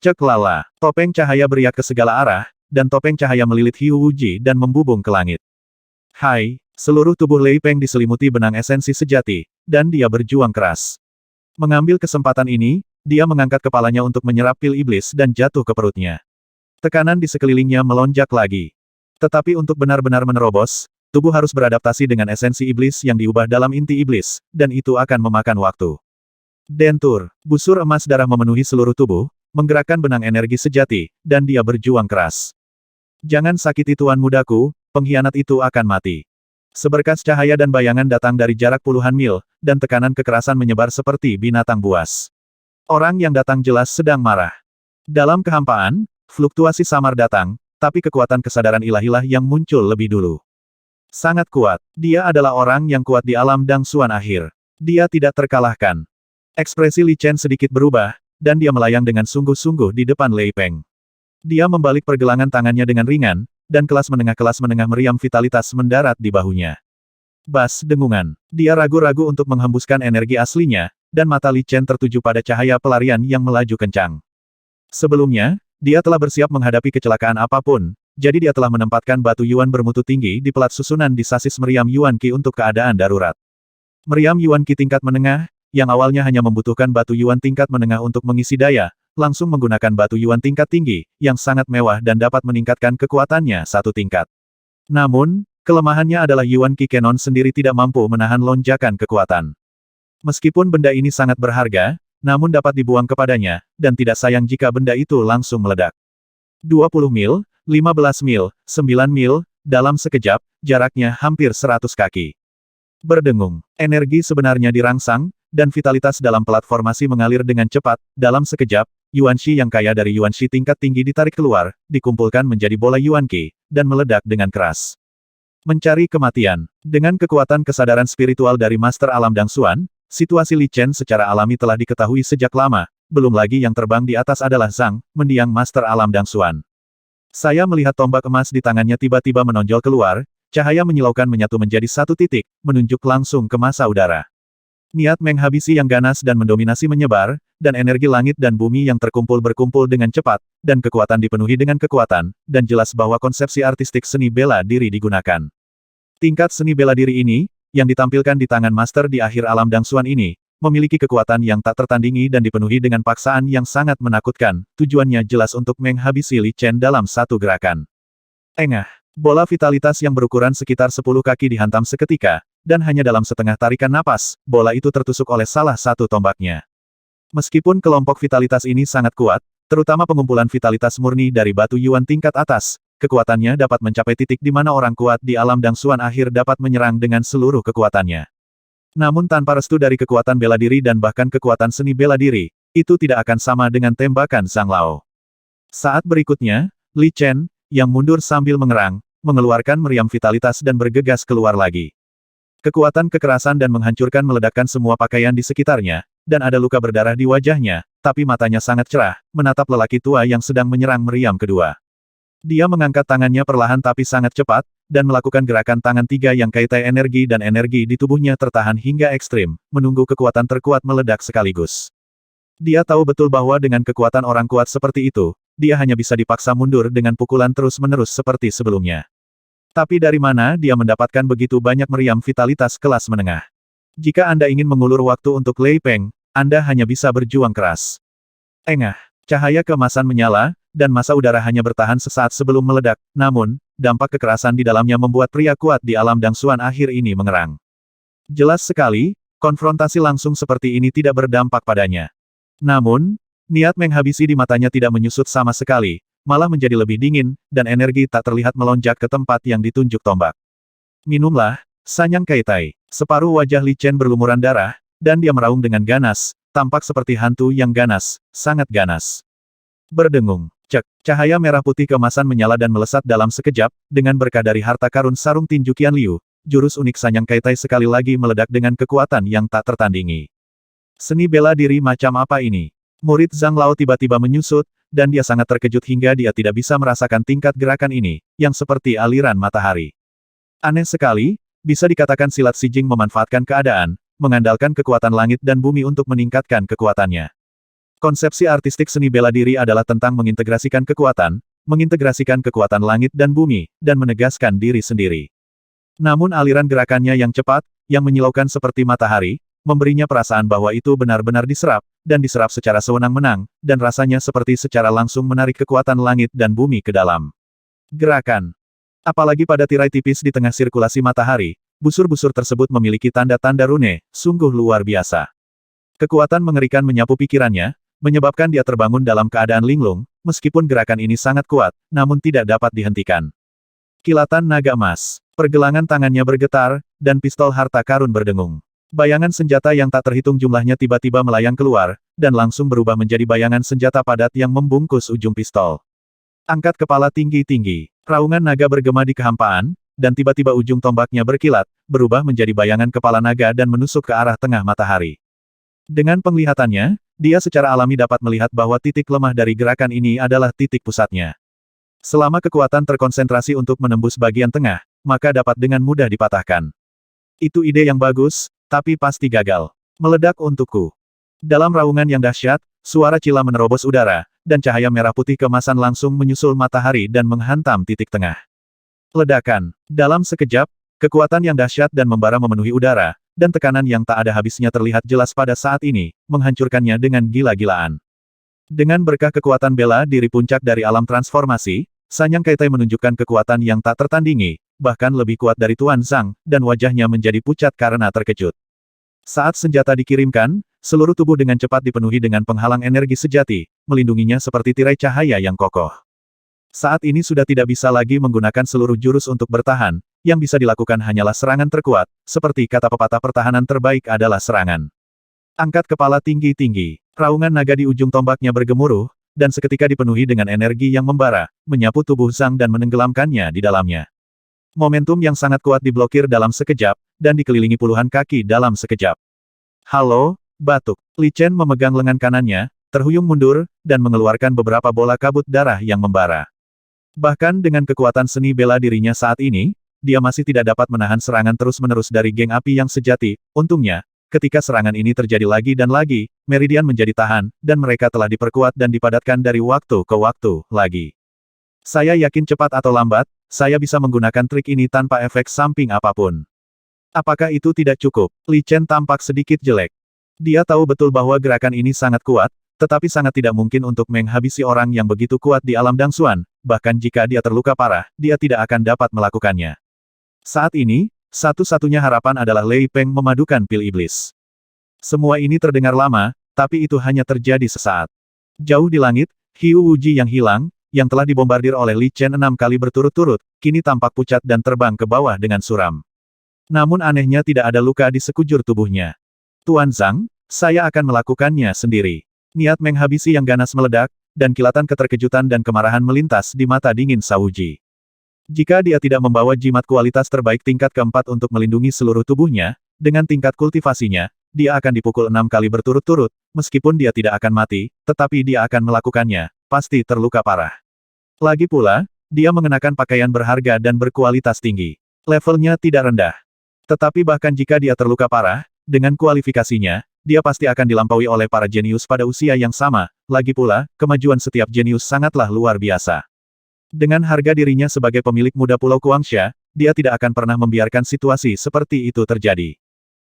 Cek lala. Topeng cahaya beriak ke segala arah, dan topeng cahaya melilit Hiu Wuji dan membubung ke langit. Hai. Seluruh tubuh Lei Peng diselimuti benang esensi sejati, dan dia berjuang keras. Mengambil kesempatan ini, dia mengangkat kepalanya untuk menyerap pil iblis dan jatuh ke perutnya. Tekanan di sekelilingnya melonjak lagi. Tetapi untuk benar-benar menerobos, tubuh harus beradaptasi dengan esensi iblis yang diubah dalam inti iblis, dan itu akan memakan waktu. Dentur. Busur emas darah memenuhi seluruh tubuh, menggerakkan benang energi sejati, dan dia berjuang keras. Jangan sakiti tuan mudaku, pengkhianat itu akan mati. Seberkas cahaya dan bayangan datang dari jarak puluhan mil, dan tekanan kekerasan menyebar seperti binatang buas. Orang yang datang jelas sedang marah. Dalam kehampaan, fluktuasi samar datang, tapi kekuatan kesadaran ilahilah yang muncul lebih dulu. Sangat kuat. Dia adalah orang yang kuat di alam dangsuan akhir. Dia tidak terkalahkan. Ekspresi Li Chen sedikit berubah, dan dia melayang dengan sungguh-sungguh di depan Lei Peng. Dia membalik pergelangan tangannya dengan ringan, dan kelas menengah meriam vitalitas mendarat di bahunya. Bas dengungan. Dia ragu-ragu untuk menghembuskan energi aslinya, dan mata Li Chen tertuju pada cahaya pelarian yang melaju kencang. Sebelumnya, dia telah bersiap menghadapi kecelakaan apapun, jadi dia telah menempatkan batu Yuan bermutu tinggi di pelat susunan di sasis meriam Yuan Qi untuk keadaan darurat. Meriam Yuan Qi tingkat menengah, yang awalnya hanya membutuhkan batu Yuan tingkat menengah untuk mengisi daya, langsung menggunakan batu Yuan tingkat tinggi, yang sangat mewah dan dapat meningkatkan kekuatannya satu tingkat. Namun, kelemahannya adalah Yuan Qi Canon sendiri tidak mampu menahan lonjakan kekuatan. Meskipun benda ini sangat berharga, namun dapat dibuang kepadanya, dan tidak sayang jika benda itu langsung meledak. 20 mil, 15 mil, 9 mil, dalam sekejap, jaraknya hampir 100 kaki. Berdengung, energi sebenarnya dirangsang, dan vitalitas dalam platformasi mengalir dengan cepat. Dalam sekejap, Yuanxi yang kaya dari Yuanxi tingkat tinggi ditarik keluar, dikumpulkan menjadi bola Yuanqi, dan meledak dengan keras. Mencari kematian. Dengan kekuatan kesadaran spiritual dari Master Alam Dangsuan, situasi Li Chen secara alami telah diketahui sejak lama, belum lagi yang terbang di atas adalah Zhang, mendiang Master Alam Dangsuan. Saya melihat tombak emas di tangannya tiba-tiba menonjol keluar, cahaya menyilaukan menyatu menjadi satu titik, menunjuk langsung ke massa udara. Niat menghabisi yang ganas dan mendominasi menyebar, dan energi langit dan bumi yang terkumpul berkumpul dengan cepat, dan kekuatan dipenuhi dengan kekuatan, dan jelas bahwa konsepsi artistik seni bela diri digunakan. Tingkat seni bela diri ini, yang ditampilkan di tangan master di akhir alam Dangsuan ini, memiliki kekuatan yang tak tertandingi dan dipenuhi dengan paksaan yang sangat menakutkan, tujuannya jelas untuk menghabisi Li Chen dalam satu gerakan. Engah. Bola vitalitas yang berukuran sekitar 10 kaki dihantam seketika, dan hanya dalam setengah tarikan napas, bola itu tertusuk oleh salah satu tombaknya. Meskipun kelompok vitalitas ini sangat kuat, terutama pengumpulan vitalitas murni dari batu Yuan tingkat atas, kekuatannya dapat mencapai titik di mana orang kuat di alam Dangsuan akhir dapat menyerang dengan seluruh kekuatannya. Namun tanpa restu dari kekuatan bela diri dan bahkan kekuatan seni bela diri, itu tidak akan sama dengan tembakan Zhang Lao. Saat berikutnya, Li Chen, yang mundur sambil mengerang, mengeluarkan meriam vitalitas dan bergegas keluar lagi. Kekuatan kekerasan dan menghancurkan meledakkan semua pakaian di sekitarnya, dan ada luka berdarah di wajahnya, tapi matanya sangat cerah, menatap lelaki tua yang sedang menyerang meriam kedua. Dia mengangkat tangannya perlahan tapi sangat cepat, dan melakukan gerakan tangan tiga yang kaitai energi dan energi di tubuhnya tertahan hingga ekstrim, menunggu kekuatan terkuat meledak sekaligus. Dia tahu betul bahwa dengan kekuatan orang kuat seperti itu, dia hanya bisa dipaksa mundur dengan pukulan terus-menerus seperti sebelumnya. Tapi dari mana dia mendapatkan begitu banyak meriam vitalitas kelas menengah? Jika Anda ingin mengulur waktu untuk Lei Peng, Anda hanya bisa berjuang keras. Engah. Cahaya keemasan menyala, dan massa udara hanya bertahan sesaat sebelum meledak, namun, dampak kekerasan di dalamnya membuat pria kuat di alam Dangsuan akhir ini mengerang. Jelas sekali, konfrontasi langsung seperti ini tidak berdampak padanya. Namun, niat menghabisi di matanya tidak menyusut sama sekali, malah menjadi lebih dingin, dan energi tak terlihat melonjak ke tempat yang ditunjuk tombak. Minumlah, Sanyang Kaitai. Separuh wajah Li Chen berlumuran darah, dan dia meraung dengan ganas, tampak seperti hantu yang ganas, sangat ganas. Berdengung, cek, cahaya merah putih keemasan menyala dan melesat dalam sekejap, dengan berkah dari harta karun sarung tinju Qian Liu, jurus unik Sanyang Kaitai sekali lagi meledak dengan kekuatan yang tak tertandingi. Seni bela diri macam apa ini? Murid Zhang Lao tiba-tiba menyusut, dan dia sangat terkejut hingga dia tidak bisa merasakan tingkat gerakan ini, yang seperti aliran matahari. Aneh sekali, bisa dikatakan silat Si Jing memanfaatkan keadaan, mengandalkan kekuatan langit dan bumi untuk meningkatkan kekuatannya. Konsepsi artistik seni bela diri adalah tentang mengintegrasikan kekuatan langit dan bumi, dan menegaskan diri sendiri. Namun aliran gerakannya yang cepat, yang menyilaukan seperti matahari, memberinya perasaan bahwa itu benar-benar diserap, dan diserap secara sewenang-wenang, dan rasanya seperti secara langsung menarik kekuatan langit dan bumi ke dalam. Gerakan. Apalagi pada tirai tipis di tengah sirkulasi matahari, busur-busur tersebut memiliki tanda-tanda rune, sungguh luar biasa. Kekuatan mengerikan menyapu pikirannya, menyebabkan dia terbangun dalam keadaan linglung, meskipun gerakan ini sangat kuat, namun tidak dapat dihentikan. Kilatan naga emas. Pergelangan tangannya bergetar, dan pistol harta karun berdengung. Bayangan senjata yang tak terhitung jumlahnya tiba-tiba melayang keluar, dan langsung berubah menjadi bayangan senjata padat yang membungkus ujung pistol. Angkat kepala tinggi-tinggi. Raungan naga bergema di kehampaan, dan tiba-tiba ujung tombaknya berkilat, berubah menjadi bayangan kepala naga dan menusuk ke arah tengah matahari. Dengan penglihatannya, dia secara alami dapat melihat bahwa titik lemah dari gerakan ini adalah titik pusatnya. Selama kekuatan terkonsentrasi untuk menembus bagian tengah, maka dapat dengan mudah dipatahkan. Itu ide yang bagus, tapi pasti gagal. Meledak untukku. Dalam raungan yang dahsyat, suara cila menerobos udara, dan cahaya merah putih keemasan langsung menyusul matahari dan menghantam titik tengah. Ledakan. Dalam sekejap, kekuatan yang dahsyat dan membara memenuhi udara, dan tekanan yang tak ada habisnya terlihat jelas pada saat ini, menghancurkannya dengan gila-gilaan. Dengan berkah kekuatan bela diri puncak dari alam transformasi, Sanyang Kaitai menunjukkan kekuatan yang tak tertandingi, bahkan lebih kuat dari Tuan Zhang, dan wajahnya menjadi pucat karena terkejut. Saat senjata dikirimkan, seluruh tubuh dengan cepat dipenuhi dengan penghalang energi sejati, melindunginya seperti tirai cahaya yang kokoh. Saat ini sudah tidak bisa lagi menggunakan seluruh jurus untuk bertahan, yang bisa dilakukan hanyalah serangan terkuat, seperti kata pepatah pertahanan terbaik adalah serangan. Angkat kepala tinggi-tinggi, raungan naga di ujung tombaknya bergemuruh, dan seketika dipenuhi dengan energi yang membara, menyapu tubuh Zhang dan menenggelamkannya di dalamnya. Momentum yang sangat kuat diblokir dalam sekejap, dan dikelilingi puluhan kaki dalam sekejap. Halo, batuk. Li Chen memegang lengan kanannya, terhuyung mundur, dan mengeluarkan beberapa bola kabut darah yang membara. Bahkan dengan kekuatan seni bela dirinya saat ini, dia masih tidak dapat menahan serangan terus-menerus dari geng api yang sejati. Untungnya, ketika serangan ini terjadi lagi dan lagi, Meridian menjadi tahan, dan mereka telah diperkuat dan dipadatkan dari waktu ke waktu lagi. Saya yakin cepat atau lambat, saya bisa menggunakan trik ini tanpa efek samping apapun. Apakah itu tidak cukup? Li Chen tampak sedikit jelek. Dia tahu betul bahwa gerakan ini sangat kuat, tetapi sangat tidak mungkin untuk menghabisi orang yang begitu kuat di alam Dangsuan, bahkan jika dia terluka parah, dia tidak akan dapat melakukannya. Saat ini, satu-satunya harapan adalah Lei Peng memadukan pil iblis. Semua ini terdengar lama, tapi itu hanya terjadi sesaat. Jauh di langit, Hiu Wuji yang hilang, yang telah dibombardir oleh Li Chen 6 kali berturut-turut, kini tampak pucat dan terbang ke bawah dengan suram. Namun anehnya tidak ada luka di sekujur tubuhnya. Tuan Zhang, saya akan melakukannya sendiri. Niat menghabisi yang ganas meledak, dan kilatan keterkejutan dan kemarahan melintas di mata dingin Sauji. Jika dia tidak membawa jimat kualitas terbaik tingkat keempat untuk melindungi seluruh tubuhnya, dengan tingkat kultivasinya, dia akan dipukul 6 kali berturut-turut, meskipun dia tidak akan mati, tetapi dia akan melakukannya, pasti terluka parah. Lagi pula, dia mengenakan pakaian berharga dan berkualitas tinggi. Levelnya tidak rendah. Tetapi bahkan jika dia terluka parah, dengan kualifikasinya, dia pasti akan dilampaui oleh para jenius pada usia yang sama. Lagi pula, kemajuan setiap jenius sangatlah luar biasa. Dengan harga dirinya sebagai pemilik muda Pulau Kuangsha, dia tidak akan pernah membiarkan situasi seperti itu terjadi.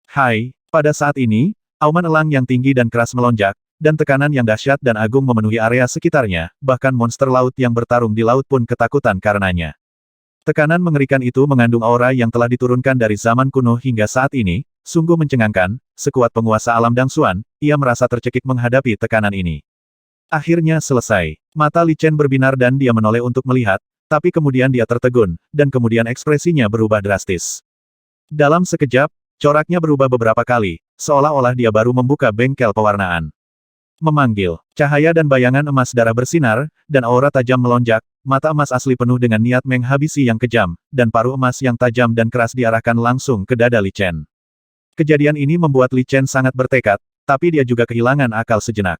Hai, pada saat ini, auman elang yang tinggi dan keras melonjak, dan tekanan yang dahsyat dan agung memenuhi area sekitarnya, bahkan monster laut yang bertarung di laut pun ketakutan karenanya. Tekanan mengerikan itu mengandung aura yang telah diturunkan dari zaman kuno hingga saat ini, sungguh mencengangkan, sekuat penguasa alam Dangsuan, ia merasa tercekik menghadapi tekanan ini. Akhirnya selesai. Mata Li Chen berbinar dan dia menoleh untuk melihat, tapi kemudian dia tertegun, dan kemudian ekspresinya berubah drastis. Dalam sekejap, coraknya berubah beberapa kali, seolah-olah dia baru membuka bengkel pewarnaan. Memanggil, cahaya dan bayangan emas darah bersinar, dan aura tajam melonjak, mata emas asli penuh dengan niat menghabisi yang kejam, dan paruh emas yang tajam dan keras diarahkan langsung ke dada Li Chen. Kejadian ini membuat Li Chen sangat bertekad, tapi dia juga kehilangan akal sejenak.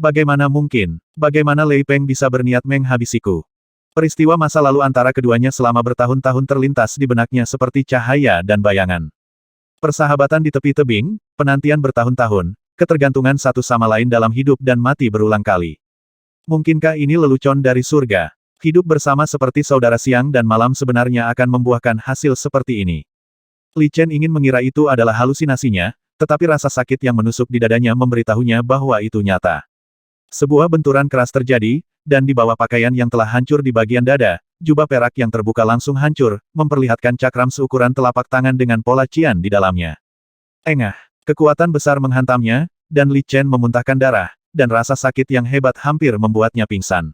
Bagaimana mungkin? Bagaimana Lei Peng bisa berniat menghabisiku? Peristiwa masa lalu antara keduanya selama bertahun-tahun terlintas di benaknya seperti cahaya dan bayangan. Persahabatan di tepi tebing, penantian bertahun-tahun, ketergantungan satu sama lain dalam hidup dan mati berulang kali. Mungkinkah ini lelucon dari surga? Hidup bersama seperti saudara siang dan malam sebenarnya akan membuahkan hasil seperti ini. Li Chen ingin mengira itu adalah halusinasinya, tetapi rasa sakit yang menusuk di dadanya memberitahunya bahwa itu nyata. Sebuah benturan keras terjadi, dan di bawah pakaian yang telah hancur di bagian dada, jubah perak yang terbuka langsung hancur, memperlihatkan cakram seukuran telapak tangan dengan pola cian di dalamnya. Engah, kekuatan besar menghantamnya, dan Li Chen memuntahkan darah, dan rasa sakit yang hebat hampir membuatnya pingsan.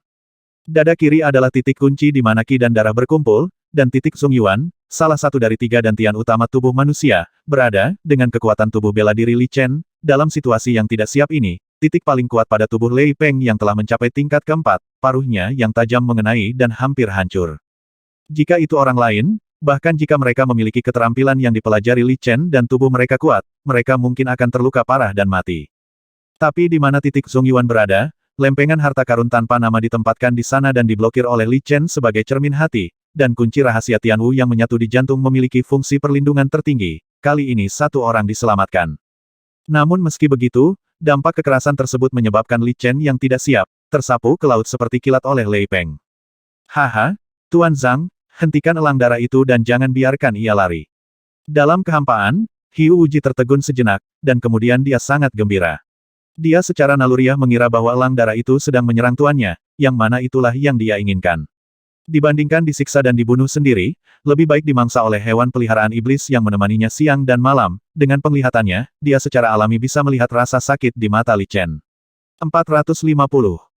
Dada kiri adalah titik kunci di mana Qi dan darah berkumpul, dan titik Zhong Yuan, salah satu dari tiga dantian utama tubuh manusia, berada, dengan kekuatan tubuh bela diri Li Chen, dalam situasi yang tidak siap ini. Titik paling kuat pada tubuh Lei Peng yang telah mencapai tingkat keempat, paruhnya yang tajam mengenai dan hampir hancur. Jika itu orang lain, bahkan jika mereka memiliki keterampilan yang dipelajari Li Chen dan tubuh mereka kuat, mereka mungkin akan terluka parah dan mati. Tapi di mana titik Zhong Yuan berada, lempengan harta karun tanpa nama ditempatkan di sana dan diblokir oleh Li Chen sebagai cermin hati, dan kunci rahasia Tianwu yang menyatu di jantung memiliki fungsi perlindungan tertinggi. Kali ini satu orang diselamatkan. Namun meski begitu, dampak kekerasan tersebut menyebabkan Li Chen yang tidak siap, tersapu ke laut seperti kilat oleh Lei Peng. Haha, Tuan Zhang, hentikan elang darah itu dan jangan biarkan ia lari. Dalam kehampaan, Hiu Wuji tertegun sejenak, dan kemudian dia sangat gembira. Dia secara naluriah mengira bahwa elang darah itu sedang menyerang tuannya, yang mana itulah yang dia inginkan. Dibandingkan disiksa dan dibunuh sendiri, lebih baik dimangsa oleh hewan peliharaan iblis yang menemaninya siang dan malam. Dengan penglihatannya, dia secara alami bisa melihat rasa sakit di mata Li Chen. 450.